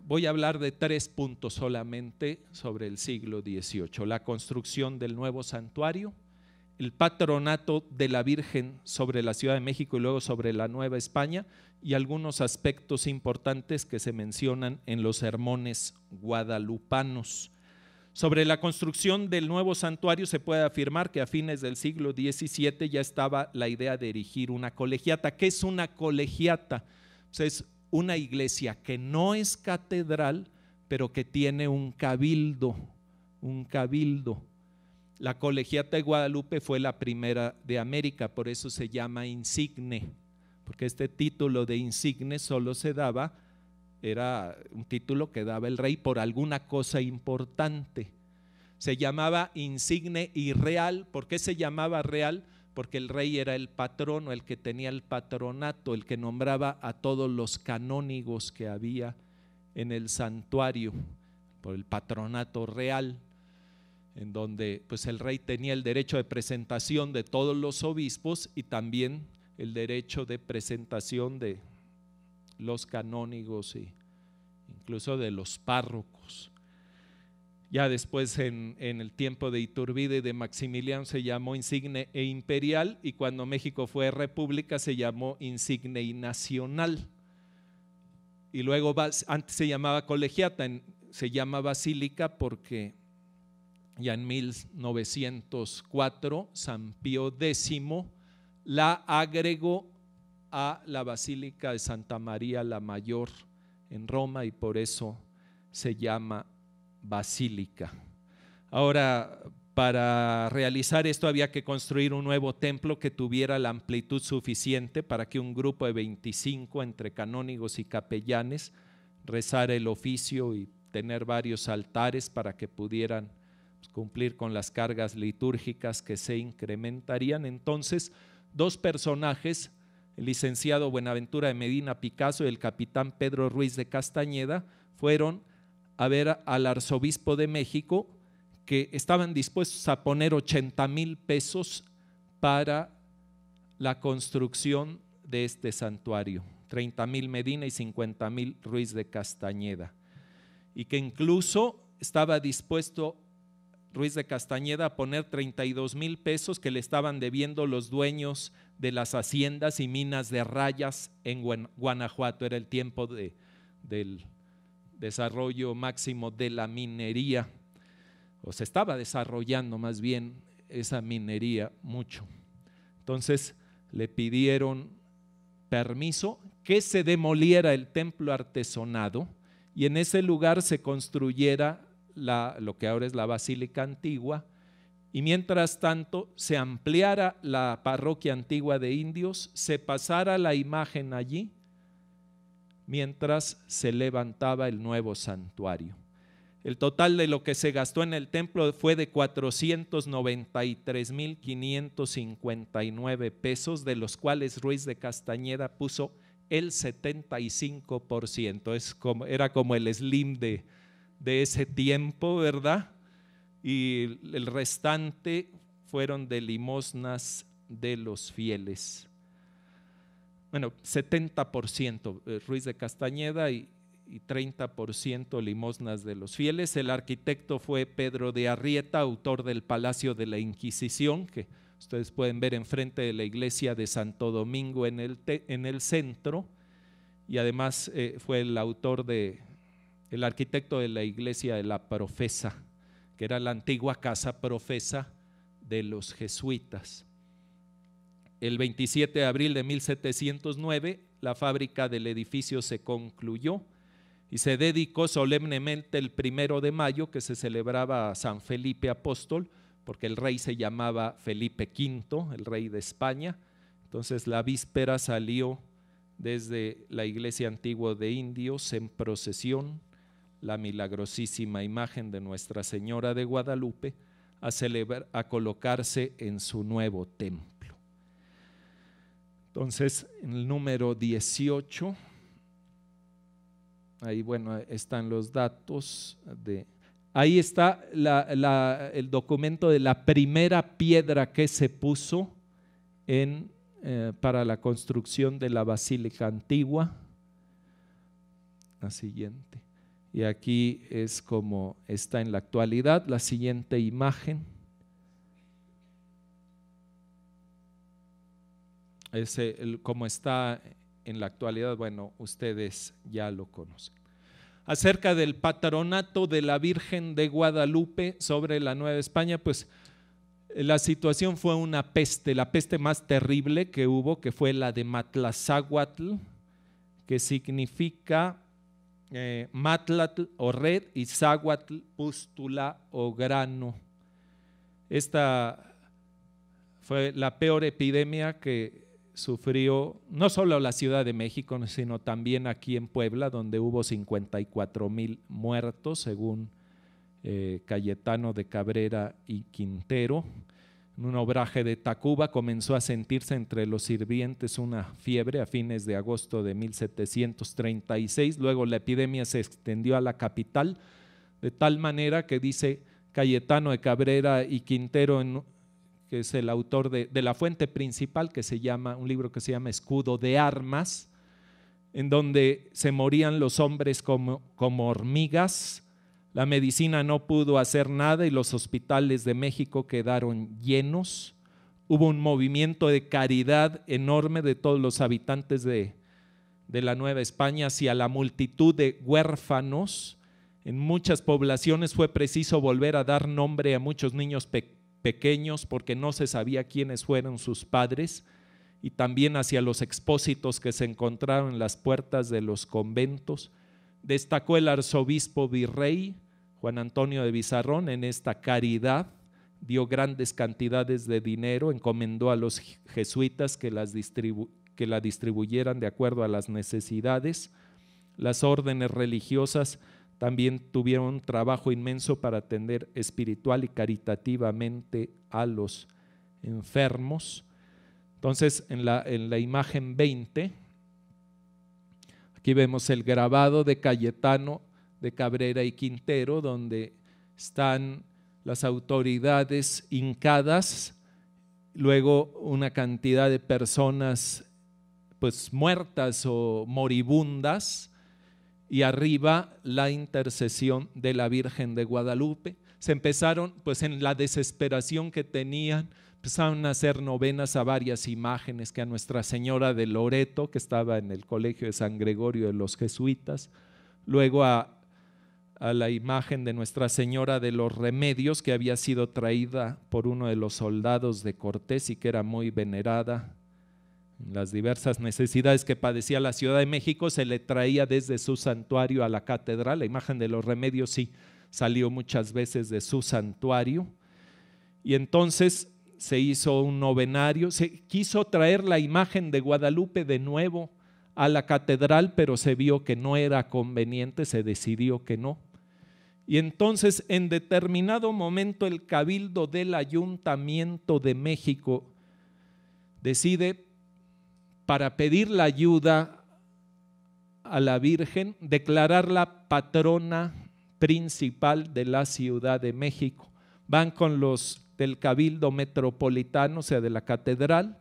voy a hablar de 3 puntos solamente sobre el siglo XVIII: la construcción del nuevo santuario, el patronato de la Virgen sobre la Ciudad de México y luego sobre la Nueva España, y algunos aspectos importantes que se mencionan en los sermones guadalupanos. Sobre la construcción del nuevo santuario se puede afirmar que a fines del siglo XVII ya estaba la idea de erigir una colegiata. ¿Qué es una colegiata? Pues es una iglesia que no es catedral, pero que tiene un cabildo. La colegiata de Guadalupe fue la primera de América, por eso se llama insigne, porque este título de insigne solo se daba, era un título que daba el rey por alguna cosa importante. Se llamaba insigne y real. ¿Por qué se llamaba real? Porque el rey era el patrono, el que tenía el patronato, el que nombraba a todos los canónigos que había en el santuario, por el patronato real, en donde pues el rey tenía el derecho de presentación de todos los obispos y también el derecho de presentación de los canónigos e incluso de los párrocos. Ya después en el tiempo de Iturbide y de Maximiliano se llamó insigne e imperial, y cuando México fue república se llamó insigne y nacional. Y luego antes se llamaba colegiata, se llama basílica porque ya en 1904 San Pío X la agregó a la Basílica de Santa María la Mayor en Roma, y por eso se llama basílica. Ahora, para realizar esto había que construir un nuevo templo que tuviera la amplitud suficiente para que un grupo de 25 entre canónigos y capellanes rezara el oficio y tener varios altares para que pudieran cumplir con las cargas litúrgicas que se incrementarían. Entonces, 2 personajes, el licenciado Buenaventura de Medina Picasso y el capitán Pedro Ruiz de Castañeda, fueron a ver al arzobispo de México, que estaban dispuestos a poner 80,000 pesos para la construcción de este santuario, 30,000 Medina y 50,000 Ruiz de Castañeda, y que incluso estaba dispuesto Ruiz de Castañeda a poner 32,000 pesos que le estaban debiendo los dueños de las haciendas y minas de Rayas en Guanajuato. Era el tiempo del desarrollo máximo de la minería, o se estaba desarrollando más bien esa minería mucho. Entonces le pidieron permiso que se demoliera el templo artesonado y en ese lugar se construyera lo que ahora es la Basílica Antigua, y mientras tanto se ampliara la parroquia antigua de indios, se pasara la imagen allí mientras se levantaba el nuevo santuario. El total de lo que se gastó en el templo fue de 493,559 pesos, de los cuales Ruiz de Castañeda puso el 75%. Era como el Slim de ese tiempo, ¿verdad? Y el restante fueron de limosnas de los fieles. Bueno, 70% Ruiz de Castañeda y 30% limosnas de los fieles. El arquitecto fue Pedro de Arrieta, autor del Palacio de la Inquisición, que ustedes pueden ver enfrente de la iglesia de Santo Domingo en el centro, y además fue el arquitecto de la iglesia de la Profesa, que era la antigua casa profesa de los jesuitas. El 27 de abril de 1709, la fábrica del edificio se concluyó y se dedicó solemnemente el 1 de mayo, que se celebraba a San Felipe Apóstol, porque el rey se llamaba Felipe V, el rey de España. Entonces la víspera salió desde la iglesia antigua de Indios en procesión la milagrosísima imagen de Nuestra Señora de Guadalupe a colocarse en su nuevo templo. Entonces, en el número 18, ahí bueno, están los datos ahí está el documento de la primera piedra que se puso para la construcción de la Basílica Antigua. La siguiente. Y aquí es como está en la actualidad. La siguiente imagen es como está en la actualidad. Bueno, ustedes ya lo conocen. Acerca del patronato de la Virgen de Guadalupe sobre la Nueva España, pues la situación fue una peste, la peste más terrible que hubo, que fue la de Matlazáhuatl, que significa Matlatl o red y Záhuatl, pústula o grano. Esta fue la peor epidemia que sufrió no solo la Ciudad de México, sino también aquí en Puebla, donde hubo 54,000 muertos, según Cayetano de Cabrera y Quintero. En un obraje de Tacuba comenzó a sentirse entre los sirvientes una fiebre a fines de agosto de 1736. Luego la epidemia se extendió a la capital, de tal manera que dice Cayetano de Cabrera y Quintero, que es el autor de la fuente principal, que se llama, un libro que se llama Escudo de Armas, en donde se morían los hombres como hormigas. La medicina no pudo hacer nada y los hospitales de México quedaron llenos. Hubo un movimiento de caridad enorme de todos los habitantes de la Nueva España hacia la multitud de huérfanos. En muchas poblaciones fue preciso volver a dar nombre a muchos niños pequeños porque no se sabía quiénes fueron sus padres, y también hacia los expósitos que se encontraron en las puertas de los conventos. Destacó el arzobispo virrey Juan Antonio de Bizarrón en esta caridad, dio grandes cantidades de dinero, encomendó a los jesuitas que la distribuyeran de acuerdo a las necesidades. Las órdenes religiosas también tuvieron un trabajo inmenso para atender espiritual y caritativamente a los enfermos. Entonces, en la imagen 20, aquí vemos el grabado de Cayetano de Cabrera y Quintero, donde están las autoridades hincadas, luego una cantidad de personas pues muertas o moribundas, y arriba la intercesión de la Virgen de Guadalupe. Se empezaron, pues en la desesperación que tenían, empezaron a hacer novenas a varias imágenes, que a Nuestra Señora de Loreto, que estaba en el colegio de San Gregorio de los jesuitas, luego a la imagen de Nuestra Señora de los Remedios, que había sido traída por uno de los soldados de Cortés y que era muy venerada. Las diversas necesidades que padecía la Ciudad de México se le traía desde su santuario a la catedral. La imagen de los Remedios sí salió muchas veces de su santuario, y entonces se hizo un novenario. Se quiso traer la imagen de Guadalupe de nuevo a la catedral, pero se vio que no era conveniente, se decidió que no. Y entonces en determinado momento el Cabildo del Ayuntamiento de México decide, para pedir la ayuda a la Virgen, declararla patrona principal de la Ciudad de México. Van con los del Cabildo Metropolitano, o sea, de la Catedral,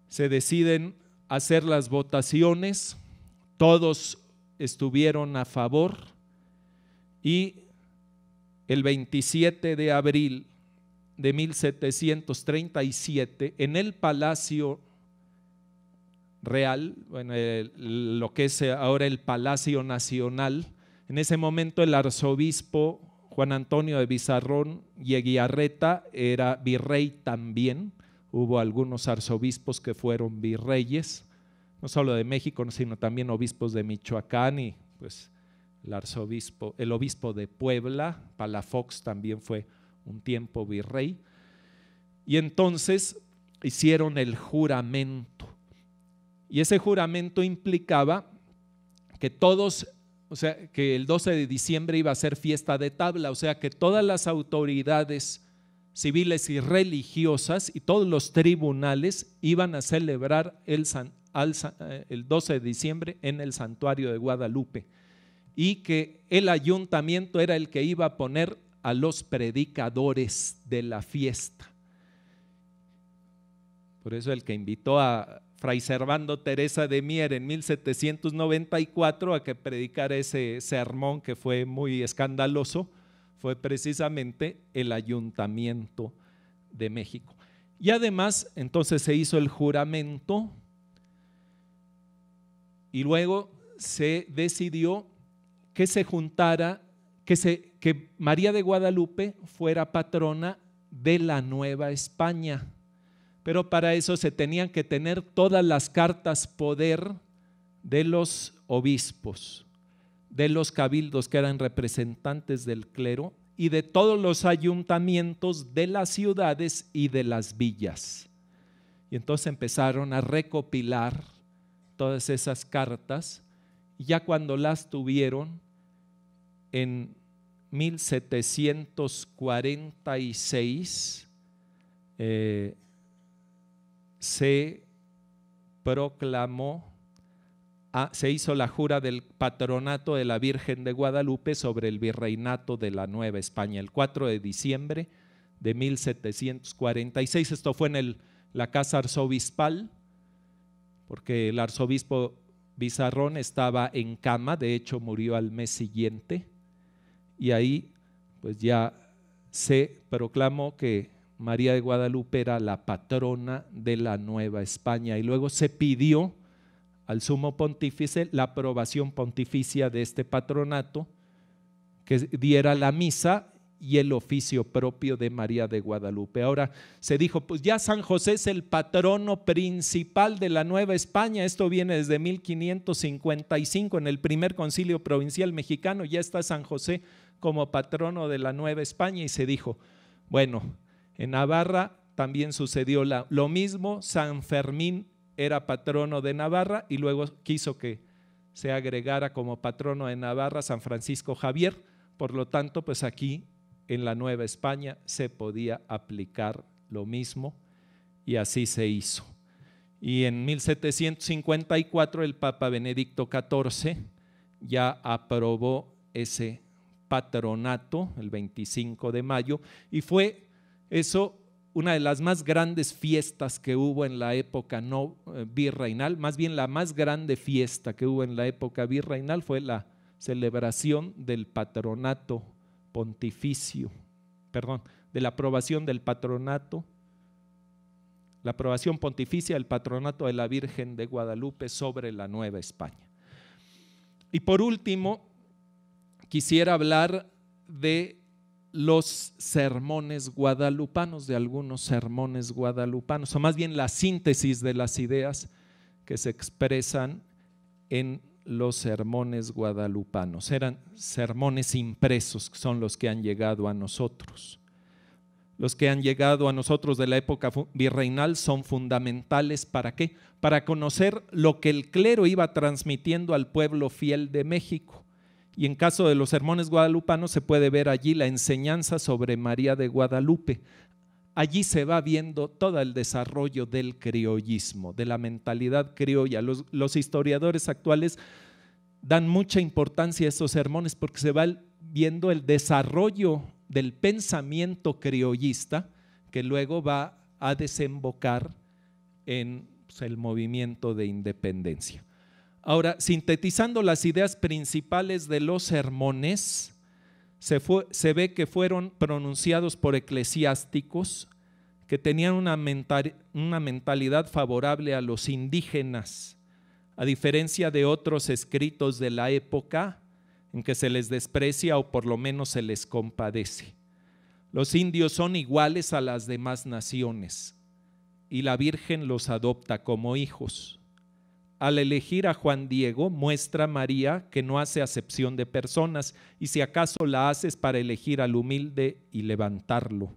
se deciden hacer las votaciones, todos estuvieron a favor y el 27 de abril de 1737 en el Palacio Real, bueno, lo que es ahora el Palacio Nacional, en ese momento el arzobispo Juan Antonio de Bizarrón y Eguiarreta era virrey también. Hubo algunos arzobispos que fueron virreyes, no solo de México, sino también obispos de Michoacán y pues el obispo de Puebla, Palafox, también fue un tiempo virrey. Y entonces hicieron el juramento. Y ese juramento implicaba que todos, o sea, que el 12 de diciembre iba a ser fiesta de tabla, o sea, que todas las autoridades civiles y religiosas y todos los tribunales iban a celebrar el 12 de diciembre en el santuario de Guadalupe, y que el ayuntamiento era el que iba a poner a los predicadores de la fiesta. Por eso el que invitó a Fray Servando Teresa de Mier en 1794 a que predicara ese sermón que fue muy escandaloso fue precisamente el Ayuntamiento de México. Y además entonces se hizo el juramento y luego se decidió que se juntara, que María de Guadalupe fuera patrona de la Nueva España. Pero para eso se tenían que tener todas las cartas poder de los obispos, de los cabildos que eran representantes del clero y de todos los ayuntamientos de las ciudades y de las villas. Y entonces empezaron a recopilar todas esas cartas y ya cuando las tuvieron en 1746 se proclamó, se hizo la jura del patronato de la Virgen de Guadalupe sobre el virreinato de la Nueva España, el 4 de diciembre de 1746. Esto fue en la casa arzobispal, porque el arzobispo Bizarrón estaba en cama, de hecho murió al mes siguiente, y ahí pues ya se proclamó que María de Guadalupe era la patrona de la Nueva España, y luego se pidió al sumo pontífice la aprobación pontificia de este patronato, que diera la misa y el oficio propio de María de Guadalupe. Ahora se dijo, pues ya San José es el patrono principal de la Nueva España. Esto viene desde 1555, en el primer concilio provincial mexicano ya está San José como patrono de la Nueva España, y se dijo, bueno, en Navarra también sucedió lo mismo. San Fermín era patrono de Navarra y luego quiso que se agregara como patrono de Navarra San Francisco Javier. Por lo tanto, pues aquí en la Nueva España se podía aplicar lo mismo y así se hizo. Y en 1754 el Papa Benedicto XIV ya aprobó ese patronato el 25 de mayo y fue eso una de las más grandes fiestas que hubo en la época no virreinal, más bien la más grande fiesta que hubo en la época virreinal fue la celebración del patronato pontificio, de la aprobación del patronato, la aprobación pontificia del patronato de la Virgen de Guadalupe sobre la Nueva España. Y por último, quisiera hablar de los sermones guadalupanos, de algunos sermones guadalupanos, o más bien la síntesis de las ideas que se expresan en los sermones guadalupanos. Eran sermones impresos, que son los que han llegado a nosotros. Los que han llegado a nosotros de la época virreinal son fundamentales. ¿Para qué? Para conocer lo que el clero iba transmitiendo al pueblo fiel de México. Y en caso de los sermones guadalupanos se puede ver allí la enseñanza sobre María de Guadalupe. Allí se va viendo todo el desarrollo del criollismo, de la mentalidad criolla. Los historiadores actuales dan mucha importancia a estos sermones porque se va viendo el desarrollo del pensamiento criollista que luego va a desembocar en el movimiento de independencia. Ahora, sintetizando las ideas principales de los sermones, se ve que fueron pronunciados por eclesiásticos que tenían una mentalidad favorable a los indígenas, a diferencia de otros escritos de la época en que se les desprecia o por lo menos se les compadece. Los indios son iguales a las demás naciones y la Virgen los adopta como hijos. Al elegir a Juan Diego, muestra María que no hace acepción de personas y si acaso la hace es para elegir al humilde y levantarlo.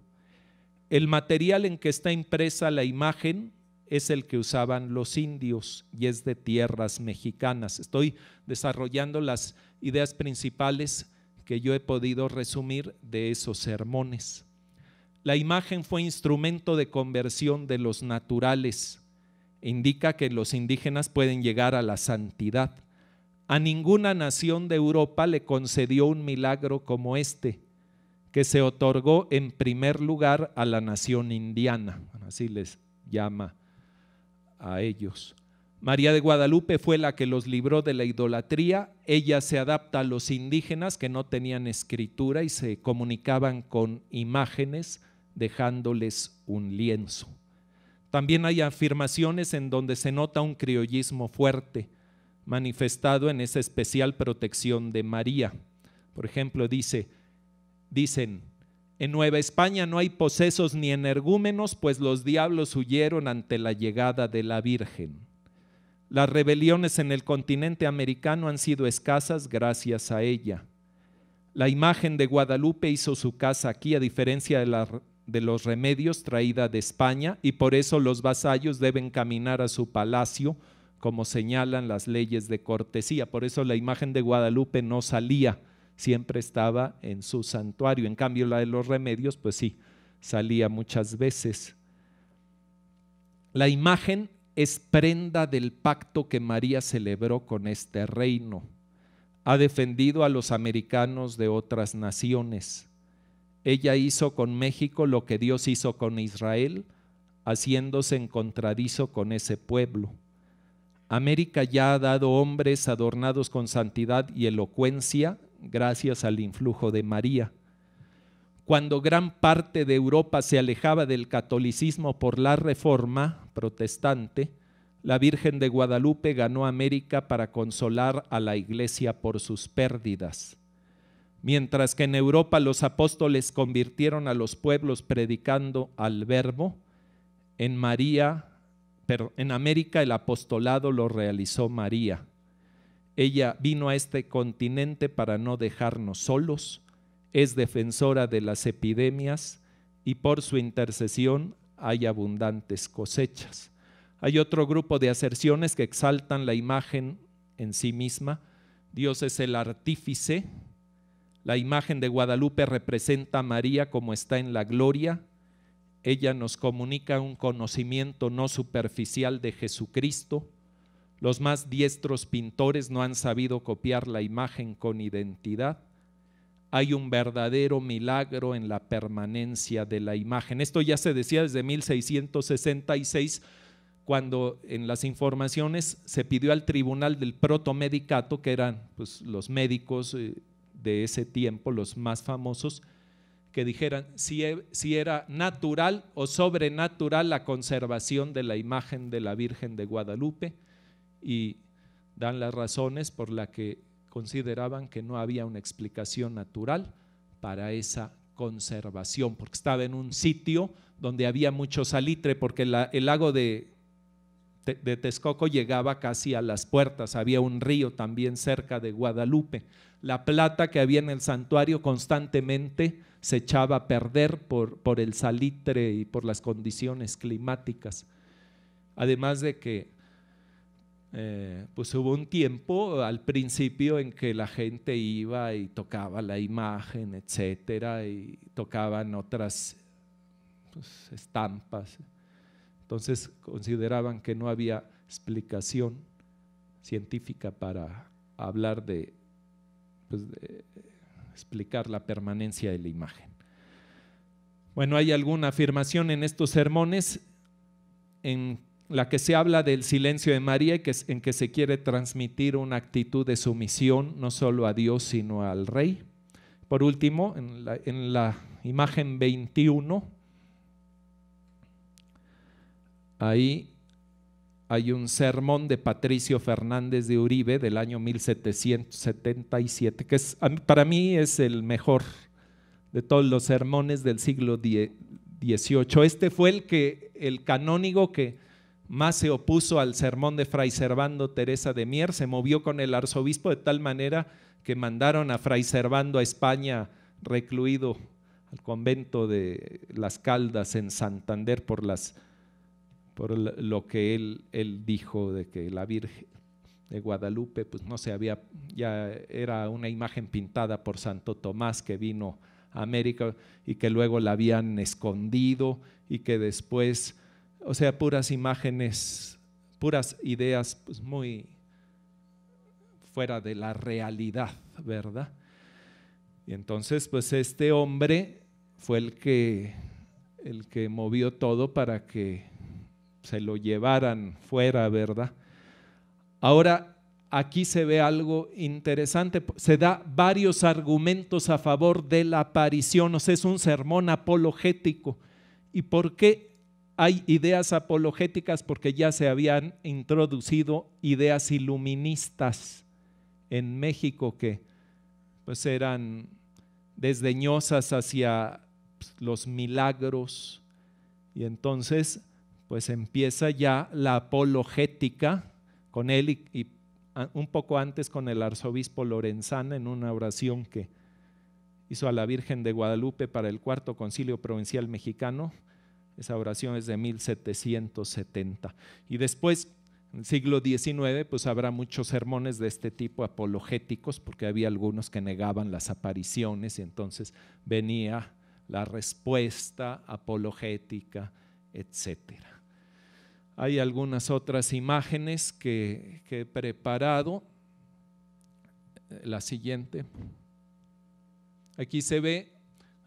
El material en que está impresa la imagen es el que usaban los indios y es de tierras mexicanas. Estoy desarrollando las ideas principales que yo he podido resumir de esos sermones. La imagen fue instrumento de conversión de los naturales. Indica que los indígenas pueden llegar a la santidad. A ninguna nación de Europa le concedió un milagro como este, que se otorgó en primer lugar a la nación indiana, así les llama a ellos. María de Guadalupe fue la que los libró de la idolatría. Ella se adapta a los indígenas que no tenían escritura y se comunicaban con imágenes, dejándoles un lienzo. También hay afirmaciones en donde se nota un criollismo fuerte, manifestado en esa especial protección de María. Por ejemplo, dicen, en Nueva España no hay posesos ni energúmenos, pues los diablos huyeron ante la llegada de la Virgen. Las rebeliones en el continente americano han sido escasas gracias a ella. La imagen de Guadalupe hizo su casa aquí, a diferencia de los remedios traída de España, y por eso los vasallos deben caminar a su palacio, como señalan las leyes de cortesía. Por eso la imagen de Guadalupe no salía, siempre estaba en su santuario. En cambio la de los remedios, pues sí, salía muchas veces. La imagen es prenda del pacto que María celebró con este reino. Ha defendido a los americanos de otras naciones. Ella hizo con México lo que Dios hizo con Israel, haciéndose encontradizo con ese pueblo. América ya ha dado hombres adornados con santidad y elocuencia gracias al influjo de María. Cuando gran parte de Europa se alejaba del catolicismo por la Reforma protestante, la Virgen de Guadalupe ganó América para consolar a la Iglesia por sus pérdidas. Mientras que en Europa los apóstoles convirtieron a los pueblos predicando al Verbo, en América el apostolado lo realizó María. Ella vino a este continente para no dejarnos solos, es defensora de las epidemias y por su intercesión hay abundantes cosechas. Hay otro grupo de aserciones que exaltan la imagen en sí misma. Dios es el artífice. La imagen de Guadalupe representa a María como está en la gloria. Ella nos comunica un conocimiento no superficial de Jesucristo. Los más diestros pintores no han sabido copiar la imagen con identidad. Hay un verdadero milagro en la permanencia de la imagen. Esto ya se decía desde 1666, cuando en las informaciones se pidió al tribunal del protomedicato, que eran pues, los médicos de ese tiempo, los más famosos, que dijeran si era natural o sobrenatural la conservación de la imagen de la Virgen de Guadalupe, y dan las razones por las que consideraban que no había una explicación natural para esa conservación, porque estaba en un sitio donde había mucho salitre, porque el lago de Texcoco llegaba casi a las puertas, había un río también cerca de Guadalupe. La plata que había en el santuario constantemente se echaba a perder por el salitre y por las condiciones climáticas, además de que pues hubo un tiempo al principio en que la gente iba y tocaba la imagen, etcétera, y tocaban otras pues, estampas. Entonces consideraban que no había explicación científica para hablar de explicar la permanencia de la imagen. Bueno, hay alguna afirmación en estos sermones en la que se habla del silencio de María y en que se quiere transmitir una actitud de sumisión no solo a Dios sino al Rey. Por último, en la imagen 21, ahí hay un sermón de Patricio Fernández de Uribe del año 1777, que para mí es el mejor de todos los sermones del siglo XVIII. Este fue el canónigo que más se opuso al sermón de Fray Servando Teresa de Mier. Se movió con el arzobispo de tal manera que mandaron a Fray Servando a España recluido al convento de Las Caldas en Santander por lo que él dijo de que la Virgen de Guadalupe pues no se había, ya era una imagen pintada por Santo Tomás que vino a América y que luego la habían escondido y que después, o sea, puras imágenes, puras ideas pues muy fuera de la realidad, ¿verdad? Y entonces pues este hombre fue el que movió todo para que se lo llevaran fuera, ¿verdad? Ahora, aquí se ve algo interesante, se da varios argumentos a favor de la aparición, o sea, es un sermón apologético. ¿Y por qué hay ideas apologéticas? Porque ya se habían introducido ideas iluministas en México que pues eran desdeñosas hacia los milagros, y entonces pues empieza ya la apologética con él y un poco antes con el arzobispo Lorenzana en una oración que hizo a la Virgen de Guadalupe para el Cuarto Concilio Provincial Mexicano. Esa oración es de 1770. Y después, en el siglo XIX, pues habrá muchos sermones de este tipo apologéticos, porque había algunos que negaban las apariciones y entonces venía la respuesta apologética, etcétera. Hay algunas otras imágenes que he preparado. La siguiente. Aquí se ve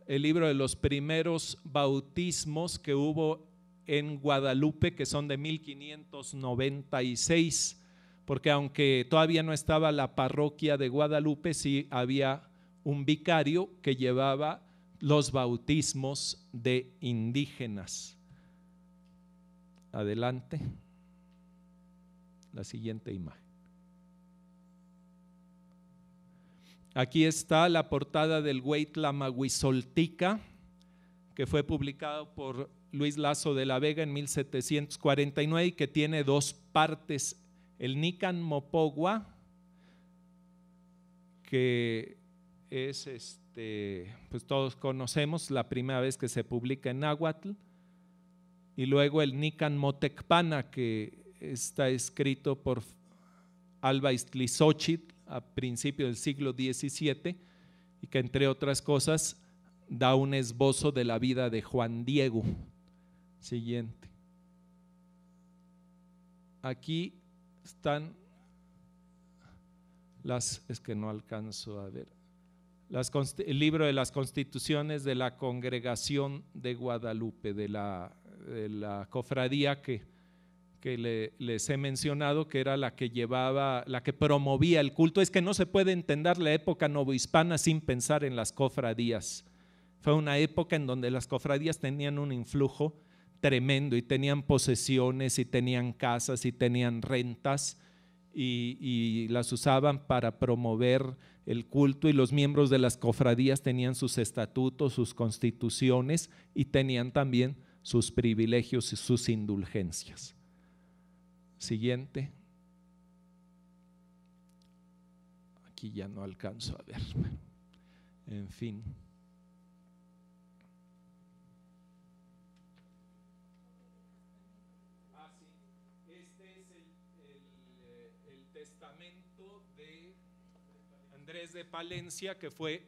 el libro de los primeros bautismos que hubo en Guadalupe, que son de 1596, porque aunque todavía no estaba la parroquia de Guadalupe, sí había un vicario que llevaba los bautismos de indígenas. Adelante, la siguiente imagen. Aquí está la portada del Hueytlamahuizoltica, que fue publicado por Luis Lazo de la Vega en 1749 y que tiene dos partes. El Nican Mopogua, que es pues todos conocemos, la primera vez que se publica en náhuatl, y luego el Nican Motecpana, que está escrito por Alba Iztlizóchitl a principios del siglo XVII y que entre otras cosas da un esbozo de la vida de Juan Diego. Siguiente. Aquí están es que no alcanzo a ver, el libro de las constituciones de la Congregación de Guadalupe, de la cofradía que les he mencionado, que era la que llevaba, la que promovía el culto. Es que no se puede entender la época novohispana sin pensar en las cofradías. Fue una época en donde las cofradías tenían un influjo tremendo y tenían posesiones y tenían casas y tenían rentas y las usaban para promover el culto, y los miembros de las cofradías tenían sus estatutos, sus constituciones y tenían también sus privilegios y sus indulgencias. Siguiente. Aquí ya no alcanzo a ver. En fin. Este es Andrés de Palencia, que fue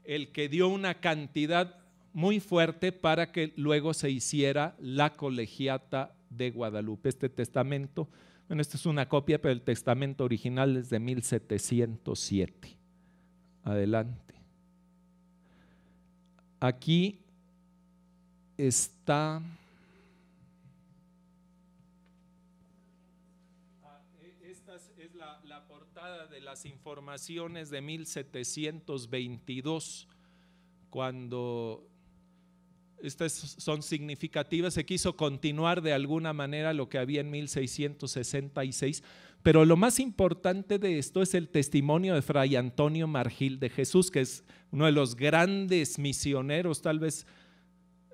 el que dio una cantidad muy fuerte para que luego se hiciera la Colegiata de Guadalupe. Este testamento, bueno, esta es una copia, pero el testamento original es de 1707. Adelante. Aquí está esta es la portada de las informaciones de 1722, cuando estas son significativas. Se quiso continuar de alguna manera lo que había en 1666, pero lo más importante de esto es el testimonio de Fray Antonio Margil de Jesús, que es uno de los grandes misioneros, tal vez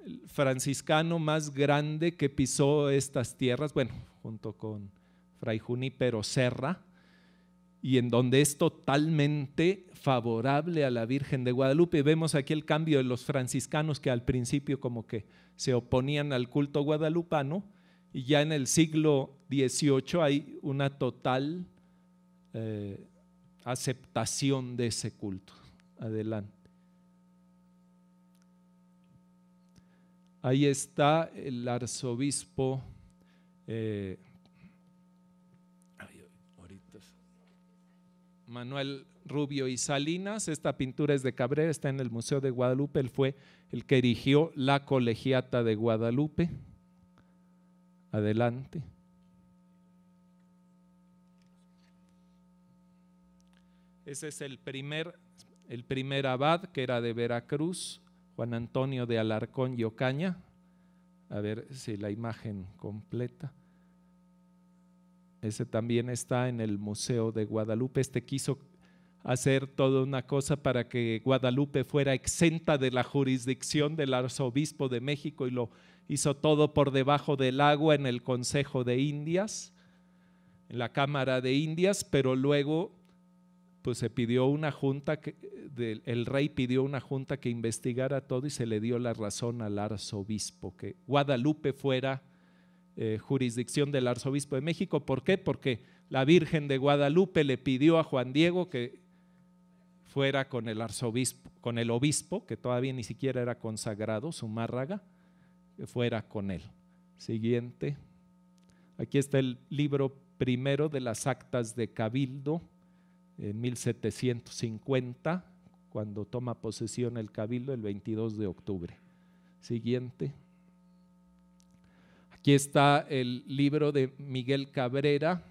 el franciscano más grande que pisó estas tierras, bueno, junto con Fray Junípero Serra, y en donde es totalmente favorable a la Virgen de Guadalupe. Vemos aquí el cambio de los franciscanos, que al principio como que se oponían al culto guadalupano, y ya en el siglo XVIII hay una total aceptación de ese culto. Adelante. Ahí está el arzobispo Manuel Rubio y Salinas. Esta pintura es de Cabrera, está en el Museo de Guadalupe. Él fue el que erigió la Colegiata de Guadalupe. Adelante. Ese es el primer abad, que era de Veracruz, Juan Antonio de Alarcón y Ocaña. A ver si la imagen completa. Ese también está en el Museo de Guadalupe. Este quiso hacer toda una cosa para que Guadalupe fuera exenta de la jurisdicción del arzobispo de México, y lo hizo todo por debajo del agua en el Consejo de Indias, en la Cámara de Indias, pero luego pues se pidió una junta, el rey pidió una junta que investigara todo, y se le dio la razón al arzobispo, que Guadalupe fuera jurisdicción del arzobispo de México. ¿Por qué? Porque la Virgen de Guadalupe le pidió a Juan Diego que fuera con el arzobispo, con el obispo, que todavía ni siquiera era consagrado, Zumárraga, que fuera con él. Siguiente. Aquí está el libro primero de las actas de Cabildo, en 1750, cuando toma posesión el Cabildo el 22 de octubre. Siguiente. Aquí está el libro de Miguel Cabrera,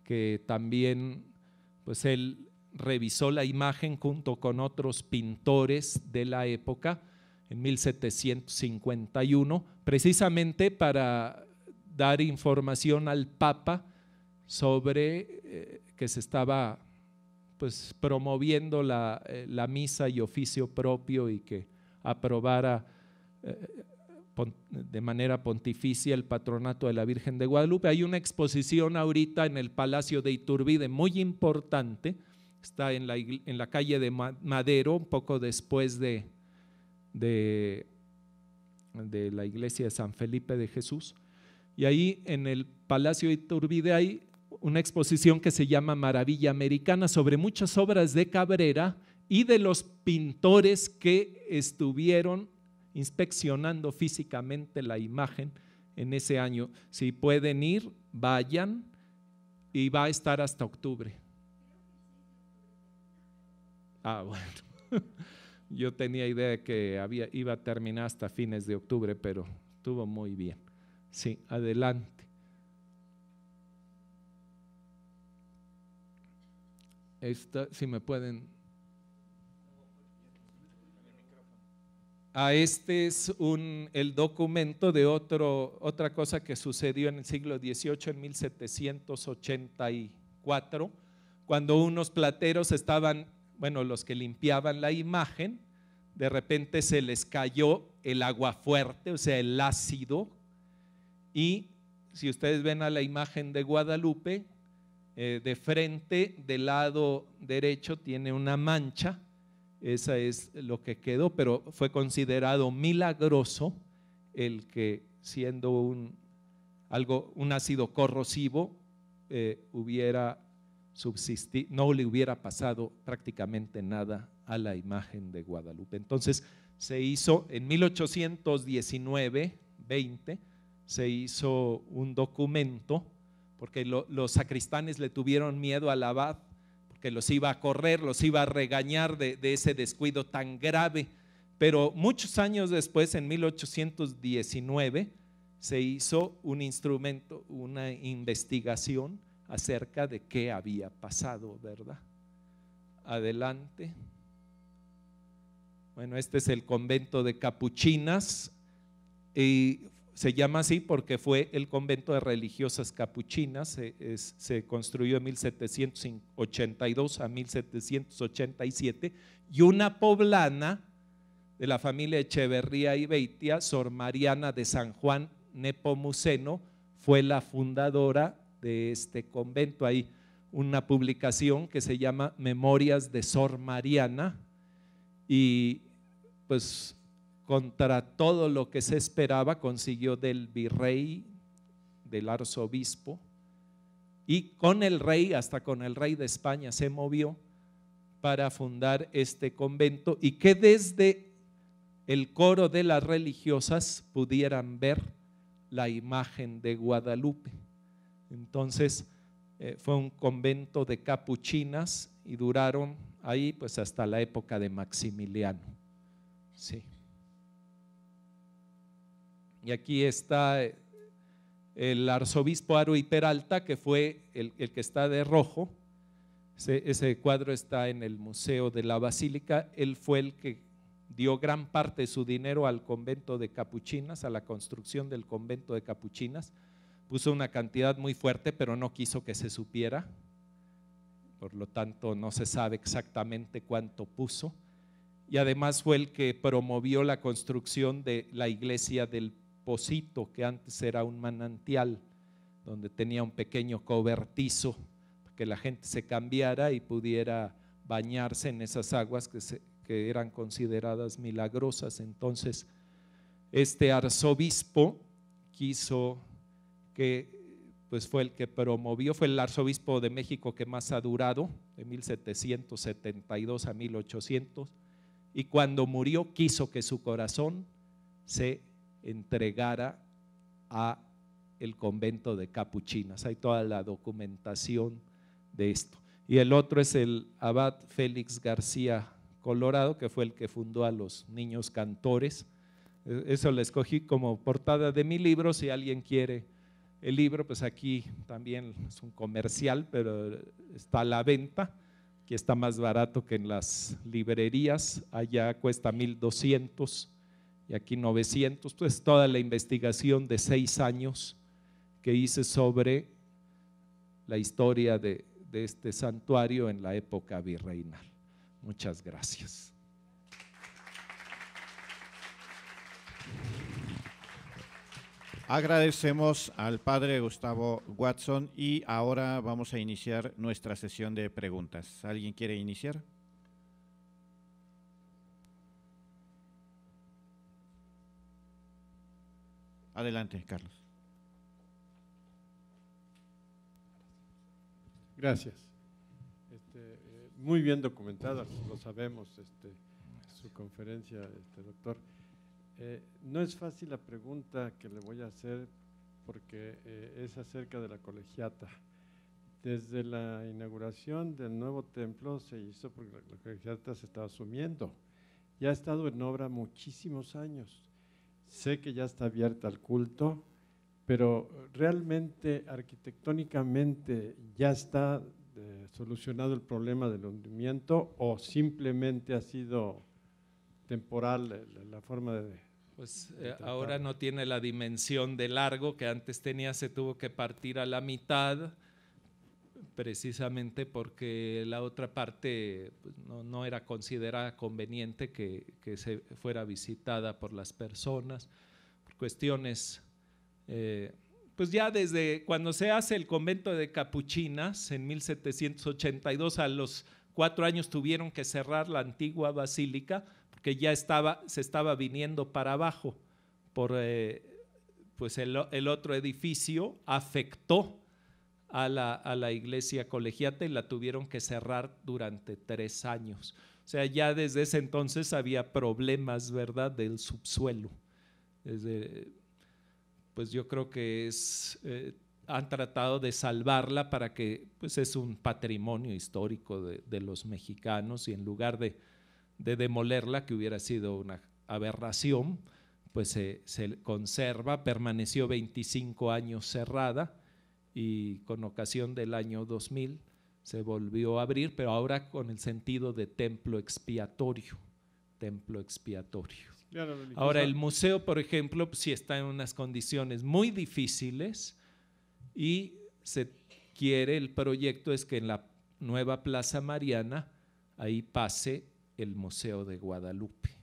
que también pues él revisó la imagen junto con otros pintores de la época en 1751, precisamente para dar información al Papa sobre que se estaba pues promoviendo la misa y oficio propio, y que aprobara de manera pontificia el patronato de la Virgen de Guadalupe. Hay una exposición ahorita en el Palacio de Iturbide muy importante, está en la calle de Madero, un poco después de la iglesia de San Felipe de Jesús, y ahí en el Palacio de Iturbide hay una exposición que se llama Maravilla Americana, sobre muchas obras de Cabrera y de los pintores que estuvieron inspeccionando físicamente la imagen en ese año. Si pueden ir, vayan, y va a estar hasta octubre. Bueno, yo tenía idea de que iba a terminar hasta fines de octubre, pero estuvo muy bien. Sí, adelante. Si me pueden. Este es el documento de otra cosa que sucedió en el siglo XVIII, en 1784, cuando unos plateros estaban, bueno, los que limpiaban la imagen, de repente se les cayó el agua fuerte, o sea, el ácido, y si ustedes ven a la imagen de Guadalupe, de frente, del lado derecho, tiene una mancha. Esa es lo que quedó, pero fue considerado milagroso el que, siendo un ácido corrosivo, hubiera subsistir, no le hubiera pasado prácticamente nada a la imagen de Guadalupe. Entonces se hizo en 1819-20, se hizo un documento, porque los sacristanes le tuvieron miedo al abad, porque los iba a correr, los iba a regañar de ese descuido tan grave. Pero muchos años después, en 1819, se hizo un instrumento, una investigación acerca de qué había pasado, ¿verdad? Adelante. Bueno, este es el convento de capuchinas y se llama así porque fue el convento de religiosas capuchinas. Se construyó en 1782 a 1787 y una poblana de la familia Echeverría y Beitia, Sor Mariana de San Juan Nepomuceno, fue la fundadora de este convento. Hay una publicación que se llama Memorias de Sor Mariana y pues contra todo lo que se esperaba consiguió del virrey, del arzobispo, y con el rey, hasta con el rey de España se movió para fundar este convento y que desde el coro de las religiosas pudieran ver la imagen de Guadalupe. Entonces fue un convento de capuchinas y duraron ahí pues hasta la época de Maximiliano. Sí. Y aquí está el arzobispo Haro y Peralta, que fue el que está de rojo. Ese cuadro está en el Museo de la Basílica. Él fue el que dio gran parte de su dinero al convento de capuchinas, a la construcción del convento de capuchinas. Puso una cantidad muy fuerte, pero no quiso que se supiera. Por lo tanto, no se sabe exactamente cuánto puso. Y además fue el que promovió la construcción de la iglesia del Pocito, que antes era un manantial, donde tenía un pequeño cobertizo para que la gente se cambiara y pudiera bañarse en esas aguas que eran consideradas milagrosas. Entonces, este arzobispo quiso que, pues fue el que promovió, fue el arzobispo de México que más ha durado, de 1772 a 1800, y cuando murió quiso que su corazón se entregara a el convento de capuchinas. Hay toda la documentación de esto. Y el otro es el abad Félix García Colorado, que fue el que fundó a los niños cantores. Eso lo escogí como portada de mi libro. Si alguien quiere el libro, pues aquí también es un comercial, pero está a la venta. Aquí está más barato que en las librerías, allá cuesta 1,200 y aquí 900. Pues toda la investigación de 6 años que hice sobre la historia de este santuario en la época virreinal. Muchas gracias. Agradecemos al padre Gustavo Watson y ahora vamos a iniciar nuestra sesión de preguntas. ¿Alguien quiere iniciar? Adelante, Carlos. Gracias. Muy bien documentada, lo sabemos, su conferencia, doctor. No es fácil la pregunta que le voy a hacer porque es acerca de la colegiata. Desde la inauguración del nuevo templo se hizo porque la colegiata se estaba asumiendo. Ya ha estado en obra muchísimos años. Sé que ya está abierta al culto, pero realmente arquitectónicamente ya está solucionado el problema del hundimiento o simplemente ha sido temporal la forma de… Pues ahora no tiene la dimensión de largo que antes tenía, se tuvo que partir a la mitad precisamente porque la otra parte pues, no era considerada conveniente que se fuera visitada por las personas, por cuestiones, pues ya desde cuando se hace el convento de capuchinas en 1782, a los 4 años tuvieron que cerrar la antigua basílica que ya se estaba viniendo para abajo por pues el otro edificio afectó a la iglesia colegiata y la tuvieron que cerrar durante 3 años. O sea, ya desde ese entonces había problemas, ¿verdad?, del subsuelo. Pues yo creo que han tratado de salvarla para que, pues es un patrimonio histórico de los mexicanos, y en lugar de demolerla, que hubiera sido una aberración, pues se conserva, permaneció 25 años cerrada y con ocasión del año 2000 se volvió a abrir, pero ahora con el sentido de templo expiatorio. Templo expiatorio. Ahora el museo, por ejemplo, sí está en unas condiciones muy difíciles y el proyecto es que en la nueva Plaza Mariana ahí pase el Museo de Guadalupe.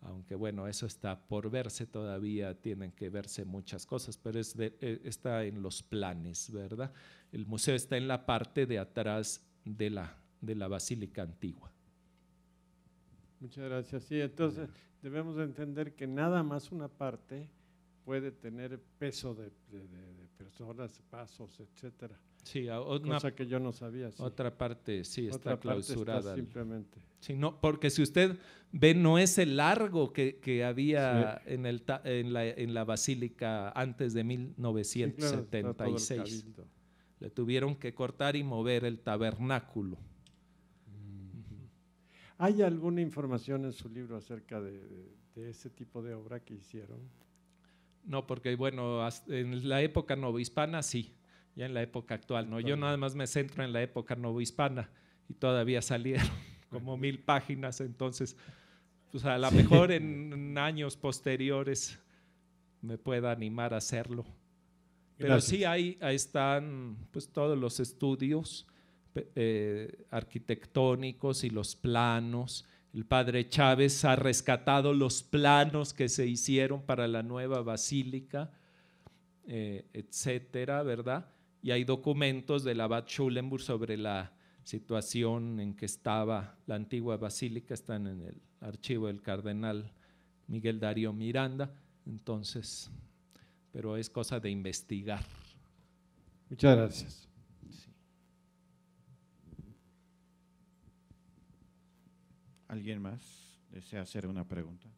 Aunque bueno, eso está por verse, todavía tienen que verse muchas cosas, pero está en los planes, ¿verdad? El museo está en la parte de atrás de la Basílica Antigua. Muchas gracias. Sí, entonces debemos de entender que nada más una parte puede tener peso de personas, pasos, etcétera. Sí, cosa que yo no sabía. Sí. Otra parte sí otra está clausurada. Está simplemente. Sí, no, porque si usted ve, no es el largo que había sí. en la basílica antes de 1976. Sí, claro, le tuvieron que cortar y mover el tabernáculo. ¿Hay alguna información en su libro acerca de ese tipo de obra que hicieron? No, porque bueno, en la época novohispana sí, ya en la época actual no. Yo nada más me centro en la época novohispana y todavía salieron como 1000 páginas, entonces pues a lo mejor en años posteriores me pueda animar a hacerlo. Pero gracias. Sí ahí están pues todos los estudios arquitectónicos y los planos. El padre Chávez ha rescatado los planos que se hicieron para la nueva basílica, etcétera, ¿verdad? Y hay documentos del abad Schulenburg sobre la situación en que estaba la antigua basílica, están en el archivo del cardenal Miguel Darío Miranda, entonces, pero es cosa de investigar. Muchas gracias. Sí. ¿Alguien más desea hacer una pregunta?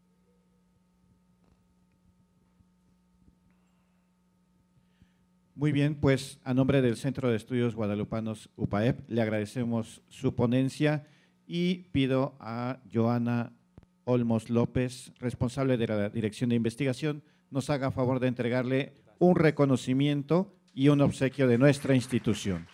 Muy bien, pues a nombre del Centro de Estudios Guadalupanos UPAEP le agradecemos su ponencia y pido a Joana Olmos López, responsable de la Dirección de Investigación, nos haga favor de entregarle un reconocimiento y un obsequio de nuestra institución.